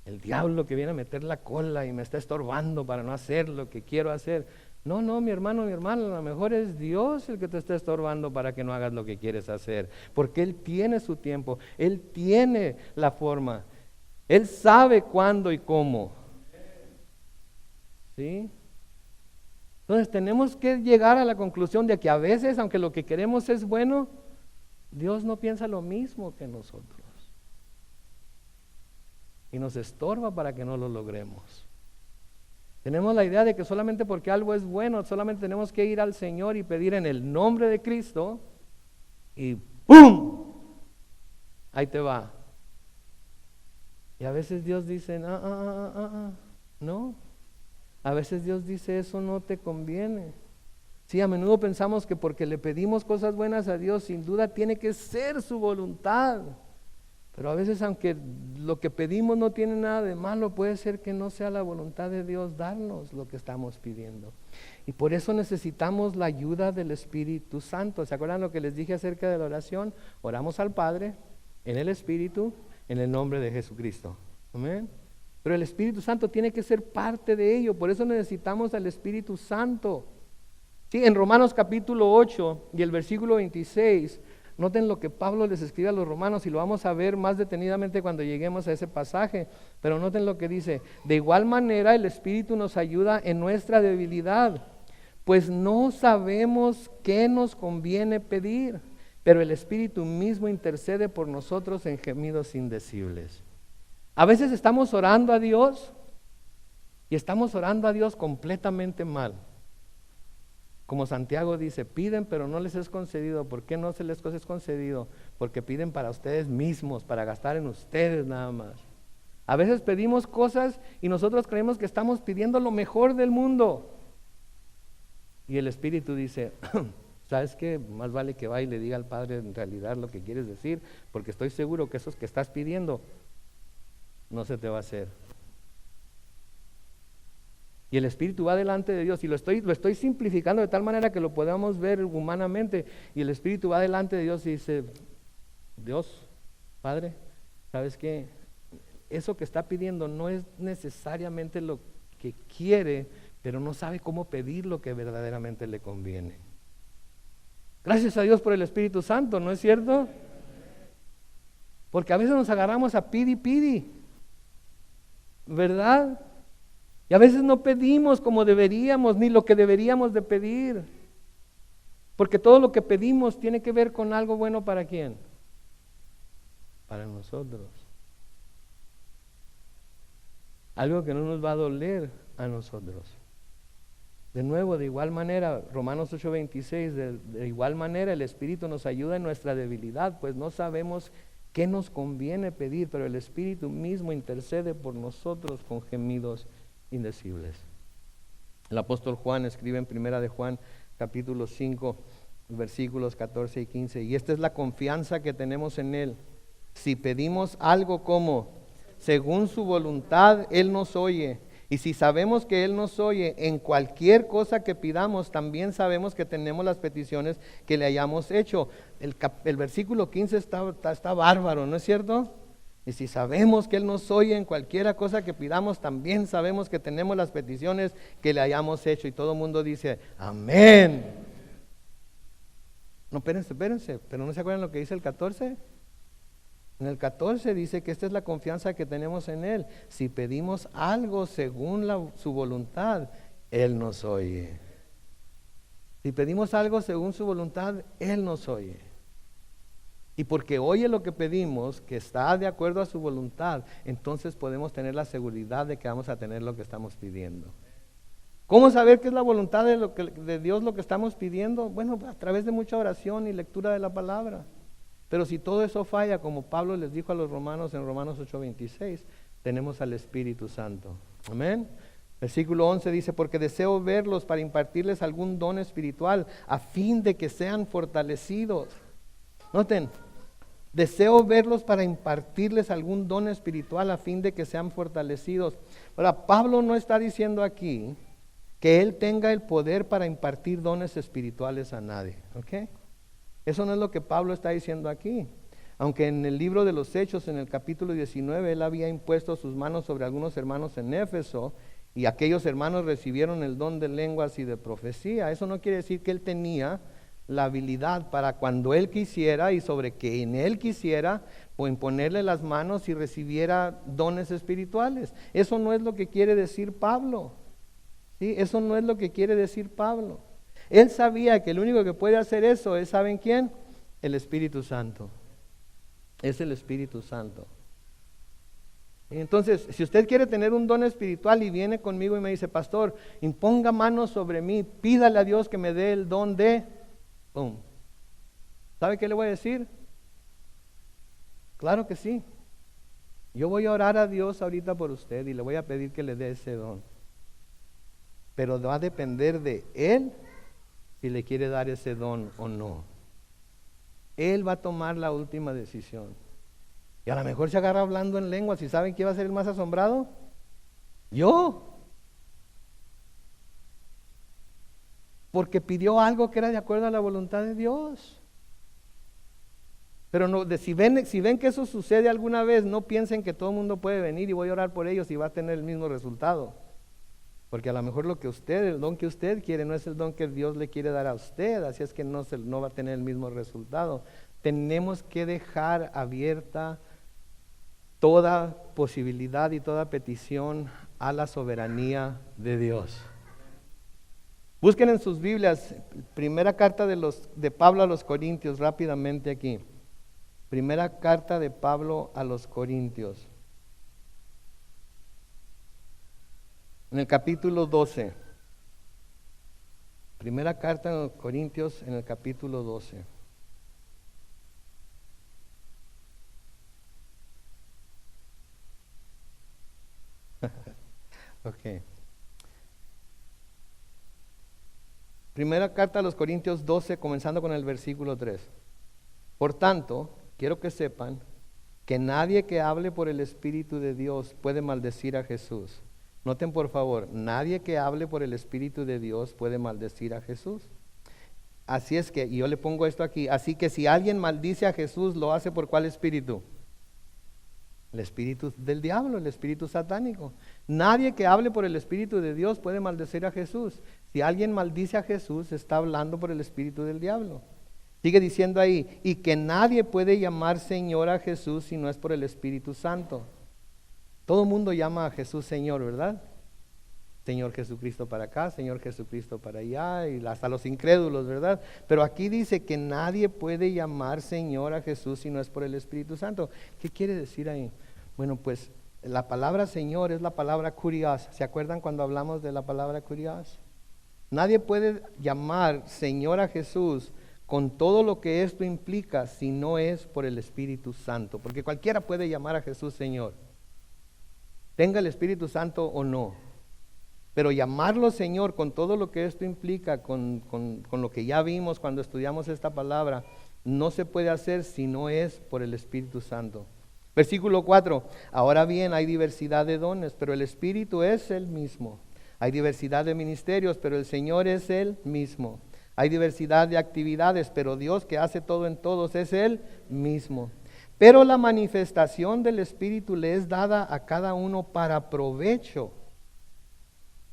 El diablo que viene a meter la cola y me está estorbando para no hacer lo que quiero hacer. No, mi hermano, a lo mejor es Dios el que te está estorbando para que no hagas lo que quieres hacer, porque Él tiene su tiempo, Él tiene la forma, Él sabe cuándo y cómo. ¿Sí? Entonces tenemos que llegar a la conclusión de que a veces, aunque lo que queremos es bueno, Dios no piensa lo mismo que nosotros y nos estorba para que no lo logremos. Tenemos la idea de que solamente porque algo es bueno, solamente tenemos que ir al Señor y pedir en el nombre de Cristo y ¡pum! Ahí te va. Y a veces Dios dice, no. A veces Dios dice, eso no te conviene. Sí, a menudo pensamos que porque le pedimos cosas buenas a Dios, sin duda tiene que ser su voluntad. Pero a veces, aunque lo que pedimos no tiene nada de malo, puede ser que no sea la voluntad de Dios darnos lo que estamos pidiendo. Y por eso necesitamos la ayuda del Espíritu Santo. ¿Se acuerdan lo que les dije acerca de la oración? Oramos al Padre, en el Espíritu, en el nombre de Jesucristo. Amén. Pero el Espíritu Santo tiene que ser parte de ello. Por eso necesitamos al Espíritu Santo. Sí, en Romanos capítulo 8 y el versículo 26, noten lo que Pablo les escribe a los romanos y lo vamos a ver más detenidamente cuando lleguemos a ese pasaje, pero noten lo que dice: de igual manera el Espíritu nos ayuda en nuestra debilidad, pues no sabemos qué nos conviene pedir, pero el Espíritu mismo intercede por nosotros en gemidos indecibles. A veces estamos orando a Dios y estamos orando a Dios completamente mal. Como Santiago dice, piden pero no les es concedido. ¿Por qué no se les es concedido? Porque piden para ustedes mismos, para gastar en ustedes nada más. A veces pedimos cosas y nosotros creemos que estamos pidiendo lo mejor del mundo. Y el Espíritu dice, ¿sabes qué? Más vale que vaya y le diga al Padre en realidad lo que quieres decir, porque estoy seguro que esos que estás pidiendo no se te va a hacer. Y el Espíritu va delante de Dios, y lo estoy simplificando de tal manera que lo podamos ver humanamente, y el Espíritu va delante de Dios y dice, Dios, Padre, ¿sabes qué? Eso que está pidiendo no es necesariamente lo que quiere, pero no sabe cómo pedir lo que verdaderamente le conviene. Gracias a Dios por el Espíritu Santo, ¿no es cierto? Porque a veces nos agarramos a pidi, ¿verdad? Y a veces no pedimos como deberíamos, ni lo que deberíamos de pedir. Porque todo lo que pedimos tiene que ver con algo bueno ¿para quién? Para nosotros. Algo que no nos va a doler a nosotros. De nuevo, de igual manera, Romanos 8:26, de igual manera el Espíritu nos ayuda en nuestra debilidad, pues no sabemos qué nos conviene pedir, pero el Espíritu mismo intercede por nosotros con gemidos indecibles. El apóstol Juan escribe en Primera de Juan, capítulo 5, versículos 14 y 15, y esta es la confianza que tenemos en Él. Si pedimos algo como según su voluntad, Él nos oye. Y si sabemos que Él nos oye en cualquier cosa que pidamos, también sabemos que tenemos las peticiones que le hayamos hecho. El versículo 15 está bárbaro, ¿no es cierto? Y si sabemos que Él nos oye en cualquier cosa que pidamos, también sabemos que tenemos las peticiones que le hayamos hecho. Y todo el mundo dice, amén. No, espérense, pero ¿no se acuerdan lo que dice el 14? En el 14 dice que esta es la confianza que tenemos en Él. Si pedimos algo según su voluntad, Él nos oye. Si pedimos algo según su voluntad, Él nos oye. Y porque oye lo que pedimos, que está de acuerdo a su voluntad, entonces podemos tener la seguridad de que vamos a tener lo que estamos pidiendo. ¿Cómo saber qué es la voluntad de Dios lo que estamos pidiendo? Bueno, a través de mucha oración y lectura de la palabra. Pero si todo eso falla, como Pablo les dijo a los romanos en Romanos 8:26, tenemos al Espíritu Santo. Amén. Versículo 11 dice, porque deseo verlos para impartirles algún don espiritual, a fin de que sean fortalecidos. Noten, deseo verlos para impartirles algún don espiritual, a fin de que sean fortalecidos. Ahora, Pablo no está diciendo aquí que él tenga el poder para impartir dones espirituales a nadie, ¿ok? Eso no es lo que Pablo está diciendo aquí. Aunque en el libro de los Hechos, en el capítulo 19, él había impuesto sus manos sobre algunos hermanos en Éfeso, y aquellos hermanos recibieron el don de lenguas y de profecía. Eso no quiere decir que él tenía la habilidad para cuando él quisiera y sobre que en él quisiera, o imponerle las manos y recibiera dones espirituales. Eso no es lo que quiere decir Pablo. ¿Sí? Eso no es lo que quiere decir Pablo. Él sabía que el único que puede hacer eso es, ¿saben quién? El Espíritu Santo. Es el Espíritu Santo. Entonces, si usted quiere tener un don espiritual y viene conmigo y me dice, pastor, imponga manos sobre mí, pídale a Dios que me dé el don de... ¡Pum! ¿Sabe qué le voy a decir? Claro que sí. Yo voy a orar a Dios ahorita por usted y le voy a pedir que le dé ese don. Pero va a depender de Él si le quiere dar ese don o no. Él va a tomar la última decisión. Y a lo mejor se agarra hablando en lenguas. ¿Y saben quién va a ser el más asombrado? Yo. Porque pidió algo que era de acuerdo a la voluntad de Dios. Pero no, si ven que eso sucede alguna vez, no piensen que todo el mundo puede venir y voy a orar por ellos y va a tener el mismo resultado. Porque a lo mejor el don que usted quiere no es el don que Dios le quiere dar a usted, así es que no va a tener el mismo resultado. Tenemos que dejar abierta toda posibilidad y toda petición a la soberanía de Dios. Busquen en sus Biblias, primera carta de Pablo a los Corintios, rápidamente aquí. Primera carta de Pablo a los Corintios. En el capítulo 12. Primera carta a los Corintios en el capítulo 12. Ok. Primera carta a los Corintios 12, comenzando con el versículo 3. Por tanto, quiero que sepan que nadie que hable por el Espíritu de Dios puede maldecir a Jesús. Noten por favor, nadie que hable por el Espíritu de Dios puede maldecir a Jesús. Así es que, y yo le pongo esto aquí, así que si alguien maldice a Jesús, ¿lo hace por cuál espíritu? El espíritu del diablo, el espíritu satánico. Nadie que hable por el Espíritu de Dios puede maldecir a Jesús. Si alguien maldice a Jesús, está hablando por el espíritu del diablo. Sigue diciendo ahí, y que nadie puede llamar Señor a Jesús si no es por el Espíritu Santo. Todo el mundo llama a Jesús Señor, ¿verdad? Señor Jesucristo para acá, Señor Jesucristo para allá, y hasta los incrédulos, ¿verdad? Pero aquí dice que nadie puede llamar Señor a Jesús si no es por el Espíritu Santo. ¿Qué quiere decir ahí? Bueno, pues la palabra Señor es la palabra kurios. ¿Se acuerdan cuando hablamos de la palabra kurios? Nadie puede llamar Señor a Jesús con todo lo que esto implica si no es por el Espíritu Santo. Porque cualquiera puede llamar a Jesús Señor, tenga el Espíritu Santo o no. Pero llamarlo Señor con todo lo que esto implica, con lo que ya vimos cuando estudiamos esta palabra, no se puede hacer si no es por el Espíritu Santo. Versículo 4, ahora bien hay diversidad de dones, pero el Espíritu es el mismo. Hay diversidad de ministerios, pero el Señor es el mismo. Hay diversidad de actividades, pero Dios que hace todo en todos es el mismo. Pero la manifestación del Espíritu le es dada a cada uno para provecho.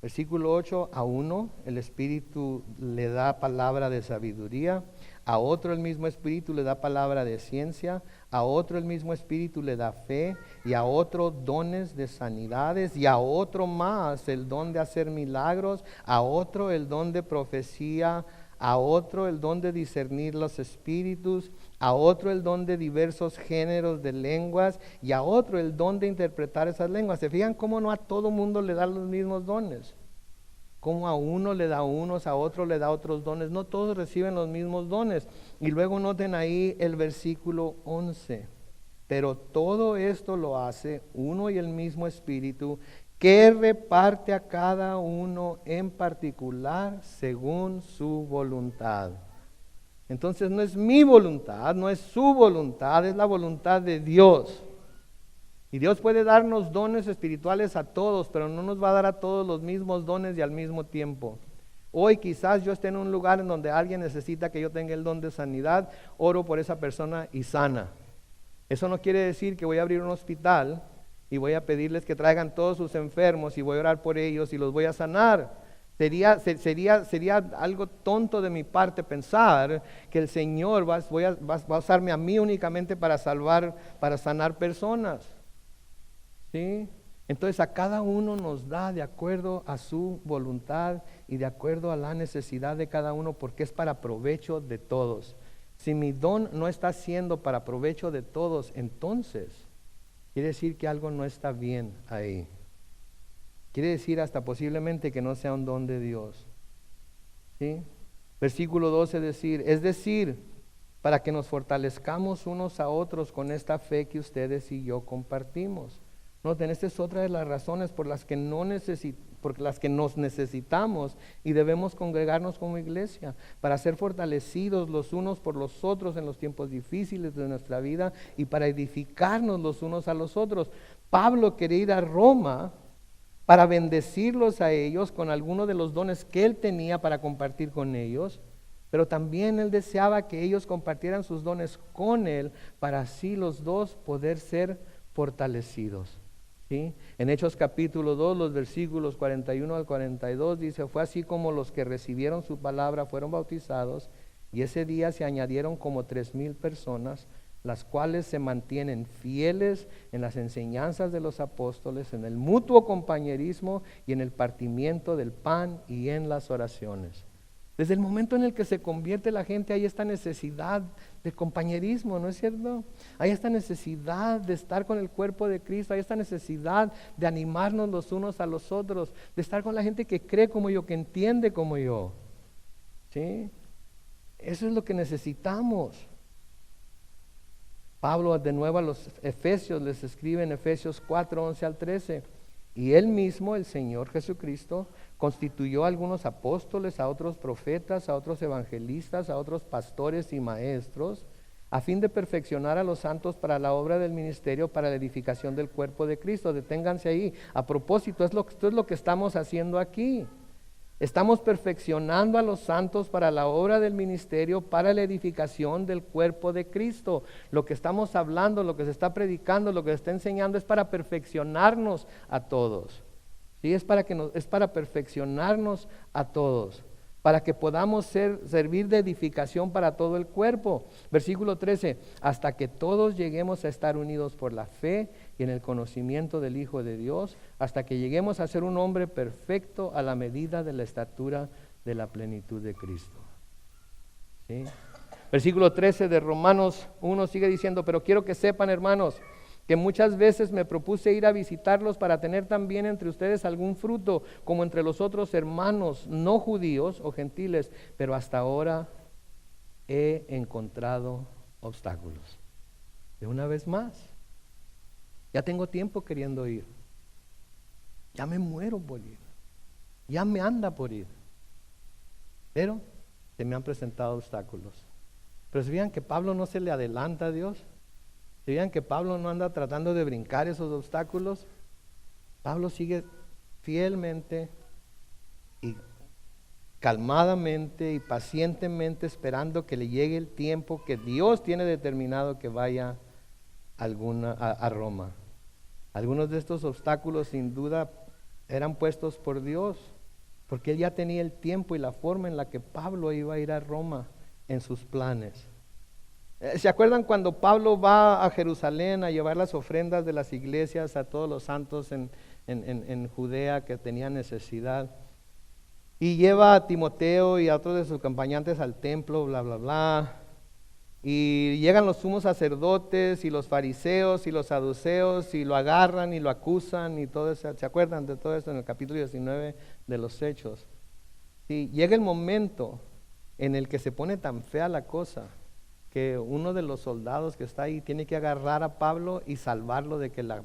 Versículo 8, a uno el Espíritu le da palabra de sabiduría, a otro el mismo Espíritu le da palabra de ciencia, a otro el mismo Espíritu le da fe, y a otro dones de sanidades, y a otro más el don de hacer milagros, a otro el don de profecía, a otro el don de discernir los espíritus, a otro el don de diversos géneros de lenguas, y a otro el don de interpretar esas lenguas. ¿Se fijan cómo no a todo mundo le dan los mismos dones? Como a uno le da unos, a otro le da otros dones. No todos reciben los mismos dones. Y luego noten ahí el versículo 11. Pero todo esto lo hace uno y el mismo Espíritu, que reparte a cada uno en particular según su voluntad. Entonces no es mi voluntad, no es su voluntad, es la voluntad de Dios. Y Dios puede darnos dones espirituales a todos, pero no nos va a dar a todos los mismos dones y al mismo tiempo. Hoy quizás yo esté en un lugar en donde alguien necesita que yo tenga el don de sanidad, oro por esa persona y sana. Eso no quiere decir que voy a abrir un hospital y voy a pedirles que traigan todos sus enfermos y voy a orar por ellos y los voy a sanar. Sería algo tonto de mi parte pensar que el Señor va a usarme a mí únicamente para salvar, para sanar personas. ¿Sí? Entonces a cada uno nos da de acuerdo a su voluntad y de acuerdo a la necesidad de cada uno, porque es para provecho de todos. Si mi don no está siendo para provecho de todos, entonces quiere decir que algo no está bien ahí. Quiere decir hasta posiblemente que no sea un don de Dios. ¿Sí? Versículo 12 es decir, para que nos fortalezcamos unos a otros con esta fe que ustedes y yo compartimos. Noten, esta es otra de las razones por las que nos necesitamos y debemos congregarnos como iglesia, para ser fortalecidos los unos por los otros en los tiempos difíciles de nuestra vida y para edificarnos los unos a los otros. Pablo quería ir a Roma para bendecirlos a ellos con alguno de los dones que él tenía para compartir con ellos, pero también él deseaba que ellos compartieran sus dones con él para así los dos poder ser fortalecidos. ¿Sí? En Hechos capítulo 2, los versículos 41 al 42 dice, fue así como los que recibieron su palabra fueron bautizados, y ese día se añadieron como 3,000 personas, las cuales se mantienen fieles en las enseñanzas de los apóstoles, en el mutuo compañerismo y en el partimiento del pan y en las oraciones. Desde el momento en el que se convierte la gente, hay esta necesidad de compañerismo, ¿no es cierto? Hay esta necesidad de estar con el cuerpo de Cristo, hay esta necesidad de animarnos los unos a los otros, de estar con la gente que cree como yo, que entiende como yo. ¿sí? Eso es lo que necesitamos. Pablo de nuevo a los Efesios les escribe en Efesios 4, 11 al 13. Y él mismo, el Señor Jesucristo, constituyó a algunos apóstoles, a otros profetas, a otros evangelistas, a otros pastores y maestros, a fin de perfeccionar a los santos para la obra del ministerio, para la edificación del cuerpo de Cristo. Deténganse ahí. A propósito, esto es lo que estamos haciendo aquí. Estamos perfeccionando a los santos para la obra del ministerio, para la edificación del cuerpo de Cristo. Lo que estamos hablando, lo que se está predicando, lo que se está enseñando es para perfeccionarnos a todos. ¿Sí? Es para perfeccionarnos a todos, para que podamos servir de edificación para todo el cuerpo. Versículo 13, hasta que todos lleguemos a estar unidos por la fe y en el conocimiento del Hijo de Dios, hasta que lleguemos a ser un hombre perfecto a la medida de la estatura de la plenitud de Cristo. ¿Sí? Versículo 13 de Romanos 1 sigue diciendo, pero quiero que sepan, hermanos, que muchas veces me propuse ir a visitarlos para tener también entre ustedes algún fruto, como entre los otros hermanos no judíos o gentiles, pero hasta ahora he encontrado obstáculos. De una vez más, ya tengo tiempo queriendo ir, ya me muero por ir, ya me anda por ir, pero se me han presentado obstáculos. Pero si vean que Pablo no se le adelanta a Dios, si vean que Pablo no anda tratando de brincar esos obstáculos, Pablo sigue fielmente y calmadamente y pacientemente esperando que le llegue el tiempo que Dios tiene determinado que vaya a Roma. Algunos de estos obstáculos sin duda eran puestos por Dios, porque él ya tenía el tiempo y la forma en la que Pablo iba a ir a Roma en sus planes. ¿Se acuerdan cuando Pablo va a Jerusalén a llevar las ofrendas de las iglesias a todos los santos en Judea que tenían necesidad? Y lleva a Timoteo y a otros de sus acompañantes al templo, bla, bla, bla. Y llegan los sumos sacerdotes y los fariseos y los saduceos y lo agarran y lo acusan y todo eso. ¿Se acuerdan de todo eso en el capítulo 19 de los Hechos? Sí, llega el momento en el que se pone tan fea la cosa que uno de los soldados que está ahí tiene que agarrar a Pablo y salvarlo de que la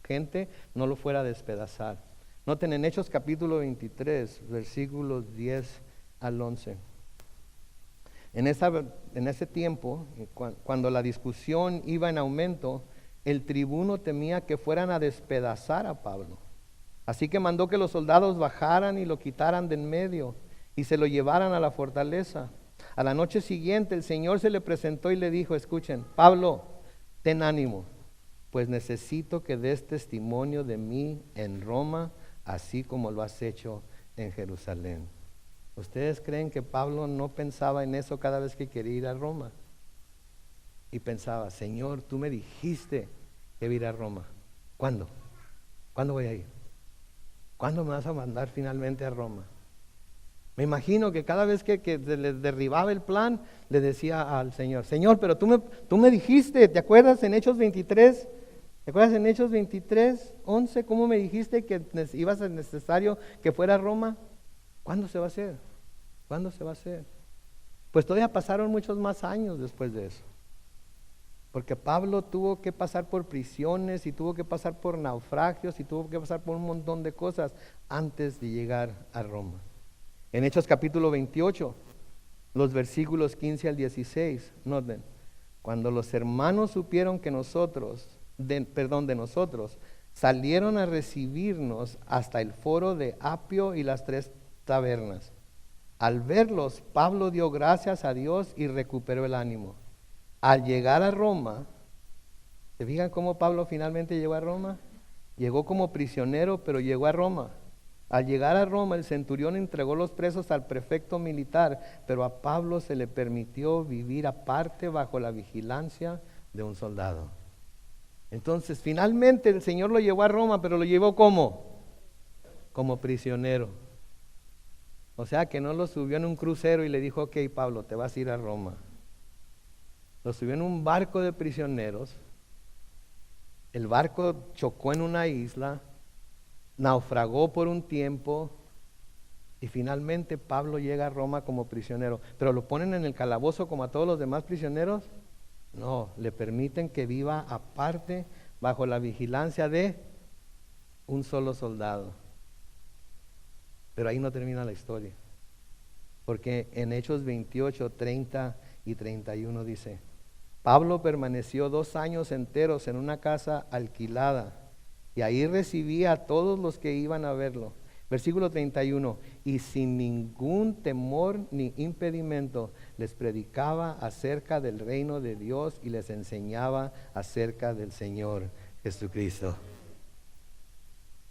gente no lo fuera a despedazar. Noten en Hechos capítulo 23, versículos 10 al 11. En ese tiempo, cuando la discusión iba en aumento, el tribuno temía que fueran a despedazar a Pablo. Así que mandó que los soldados bajaran y lo quitaran de en medio y se lo llevaran a la fortaleza. A la noche siguiente el Señor se le presentó y le dijo, escuchen, Pablo, ten ánimo, pues necesito que des testimonio de mí en Roma, así como lo has hecho en Jerusalén. ¿Ustedes creen que Pablo no pensaba en eso cada vez que quería ir a Roma? Y pensaba, Señor, tú me dijiste que iba a ir a Roma. ¿Cuándo? ¿Cuándo voy a ir? ¿Cuándo me vas a mandar finalmente a Roma? Me imagino que cada vez que se le derribaba el plan, le decía al Señor, Señor, pero tú me dijiste, ¿te acuerdas en Hechos 23? ¿Te acuerdas en Hechos 23, 11? ¿Cómo me dijiste que iba a ser necesario que fuera a Roma? ¿Cuándo se va a hacer? ¿Cuándo se va a hacer? Pues todavía pasaron muchos más años después de eso. Porque Pablo tuvo que pasar por prisiones y tuvo que pasar por naufragios y tuvo que pasar por un montón de cosas antes de llegar a Roma. En Hechos capítulo 28, los versículos 15 al 16, noten, cuando los hermanos supieron que de nosotros, salieron a recibirnos hasta el foro de Apio y las 3 tabernas. Al verlos, Pablo dio gracias a Dios y recuperó el ánimo. Al llegar a Roma, ¿se fijan cómo Pablo finalmente llegó a Roma? Llegó como prisionero, pero llegó a Roma. Al llegar a Roma, el centurión entregó los presos al prefecto militar, pero a Pablo se le permitió vivir aparte bajo la vigilancia de un soldado. Entonces, finalmente el Señor lo llevó a Roma, pero lo llevó ¿cómo? Como prisionero. O sea que no lo subió en un crucero y le dijo, ok, Pablo, te vas a ir a Roma. Lo subió en un barco de prisioneros. El barco chocó en una isla, naufragó por un tiempo Y finalmente Pablo llega a Roma como prisionero. ¿Pero lo ponen en el calabozo como a todos los demás prisioneros? No, le permiten que viva aparte bajo la vigilancia de un solo soldado. Pero ahí no termina la historia. Porque en Hechos 28, 30 y 31 dice: Pablo permaneció 2 años enteros en una casa alquilada y ahí recibía a todos los que iban a verlo. Versículo 31, y sin ningún temor ni impedimento les predicaba acerca del reino de Dios y les enseñaba acerca del Señor Jesucristo.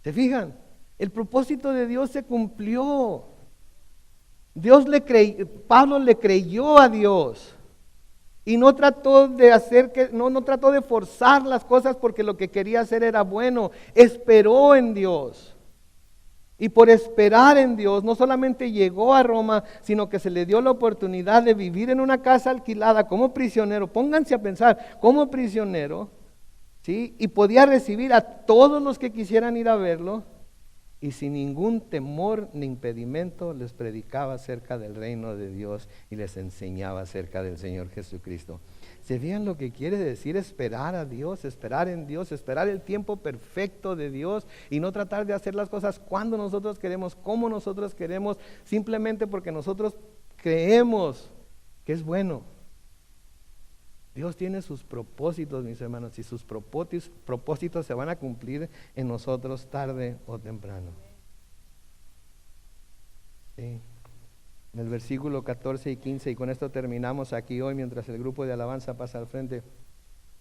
¿Se fijan? El propósito de Dios se cumplió. Pablo le creyó a Dios. Y no trató de no trató de forzar las cosas porque lo que quería hacer era bueno. Esperó en Dios. Y por esperar en Dios, no solamente llegó a Roma, sino que se le dio la oportunidad de vivir en una casa alquilada como prisionero. Pónganse a pensar, como prisionero, ¿sí? Y podía recibir a todos los que quisieran ir a verlo. Y sin ningún temor ni impedimento les predicaba acerca del reino de Dios y les enseñaba acerca del Señor Jesucristo. ¿Se fijan lo que quiere decir esperar a Dios, esperar en Dios, esperar el tiempo perfecto de Dios y no tratar de hacer las cosas cuando nosotros queremos, como nosotros queremos, simplemente porque nosotros creemos que es bueno? Dios tiene sus propósitos, mis hermanos, y sus propósitos se van a cumplir en nosotros tarde o temprano. Sí. En el versículo 14 y 15, y con esto terminamos aquí hoy mientras el grupo de alabanza pasa al frente.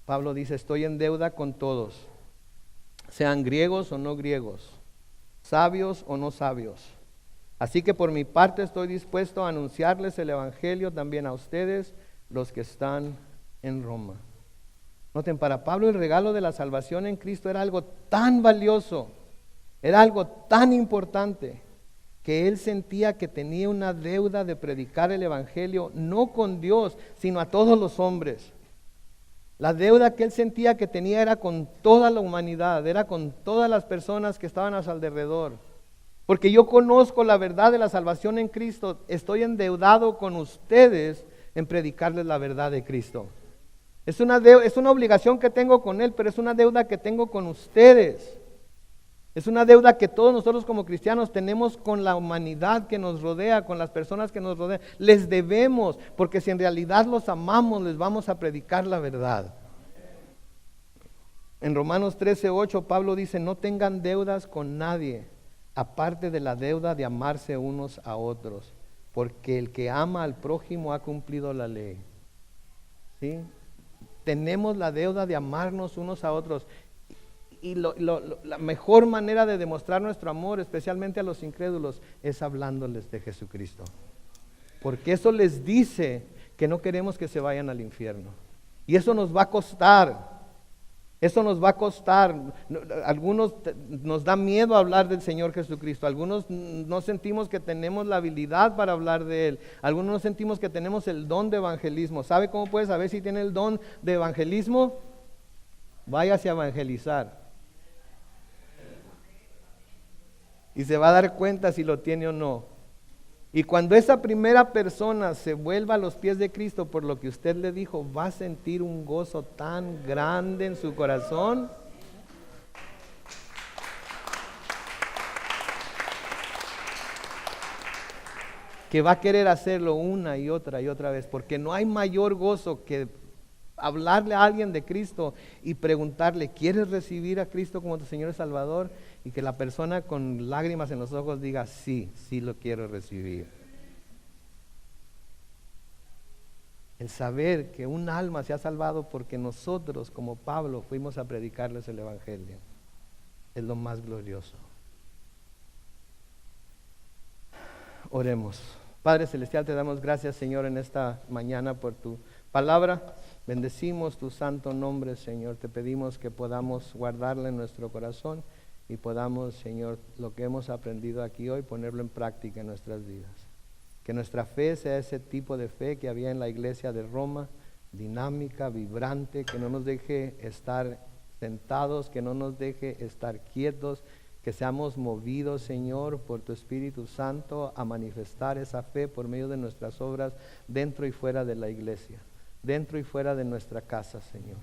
Pablo dice: estoy en deuda con todos, sean griegos o no griegos, sabios o no sabios. Así que por mi parte estoy dispuesto a anunciarles el evangelio también a ustedes, los que están en Roma. Noten, para Pablo el regalo de la salvación en Cristo era algo tan valioso, era algo tan importante, que él sentía que tenía una deuda de predicar el evangelio, no con Dios, sino a todos los hombres. La deuda que él sentía que tenía era con toda la humanidad, era con todas las personas que estaban a su alrededor. Porque yo conozco la verdad de la salvación en Cristo, estoy endeudado con ustedes en predicarles la verdad de Cristo. Es una obligación que tengo con Él, pero es una deuda que tengo con ustedes. Es una deuda que todos nosotros como cristianos tenemos con la humanidad que nos rodea, con las personas que nos rodean. Les debemos, porque si en realidad los amamos, les vamos a predicar la verdad. En Romanos 13:8, Pablo dice: no tengan deudas con nadie, aparte de la deuda de amarse unos a otros, porque el que ama al prójimo ha cumplido la ley. ¿Sí? Tenemos la deuda de amarnos unos a otros. Y la mejor manera de demostrar nuestro amor, especialmente a los incrédulos, es hablándoles de Jesucristo. Porque eso les dice que no queremos que se vayan al infierno. Y eso nos va a costar. Eso nos va a costar. Algunos nos da miedo hablar del Señor Jesucristo. Algunos no sentimos que tenemos la habilidad para hablar de Él. Algunos no sentimos que tenemos el don de evangelismo. ¿Sabe cómo puede saber si tiene el don de evangelismo? Váyase a evangelizar. Y se va a dar cuenta si lo tiene o no. Y cuando esa primera persona se vuelva a los pies de Cristo por lo que usted le dijo, va a sentir un gozo tan grande en su corazón. Que va a querer hacerlo una y otra vez, porque no hay mayor gozo que hablarle a alguien de Cristo y preguntarle: ¿quieres recibir a Cristo como tu Señor y Salvador? Y que la persona con lágrimas en los ojos diga: sí, sí lo quiero recibir. El saber que un alma se ha salvado porque nosotros, como Pablo, fuimos a predicarles el evangelio, es lo más glorioso. Oremos. Padre Celestial, te damos gracias, Señor, en esta mañana por tu palabra. Bendecimos tu santo nombre, Señor. Te pedimos que podamos guardarla en nuestro corazón y podamos, Señor, lo que hemos aprendido aquí hoy, ponerlo en práctica en nuestras vidas. Que nuestra fe sea ese tipo de fe que había en la iglesia de Roma, dinámica, vibrante, que no nos deje estar sentados, que no nos deje estar quietos, que seamos movidos, Señor, por tu Espíritu Santo a manifestar esa fe por medio de nuestras obras dentro y fuera de la iglesia, dentro y fuera de nuestra casa, Señor,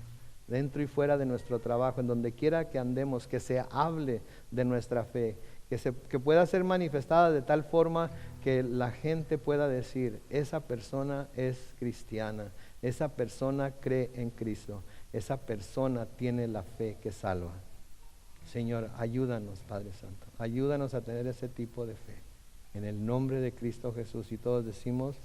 dentro y fuera de nuestro trabajo, en donde quiera que andemos, que se hable de nuestra fe, que pueda ser manifestada de tal forma que la gente pueda decir, esa persona es cristiana, esa persona cree en Cristo, esa persona tiene la fe que salva. Señor, ayúdanos, Padre Santo, ayúdanos a tener ese tipo de fe. En el nombre de Cristo Jesús, y todos decimos...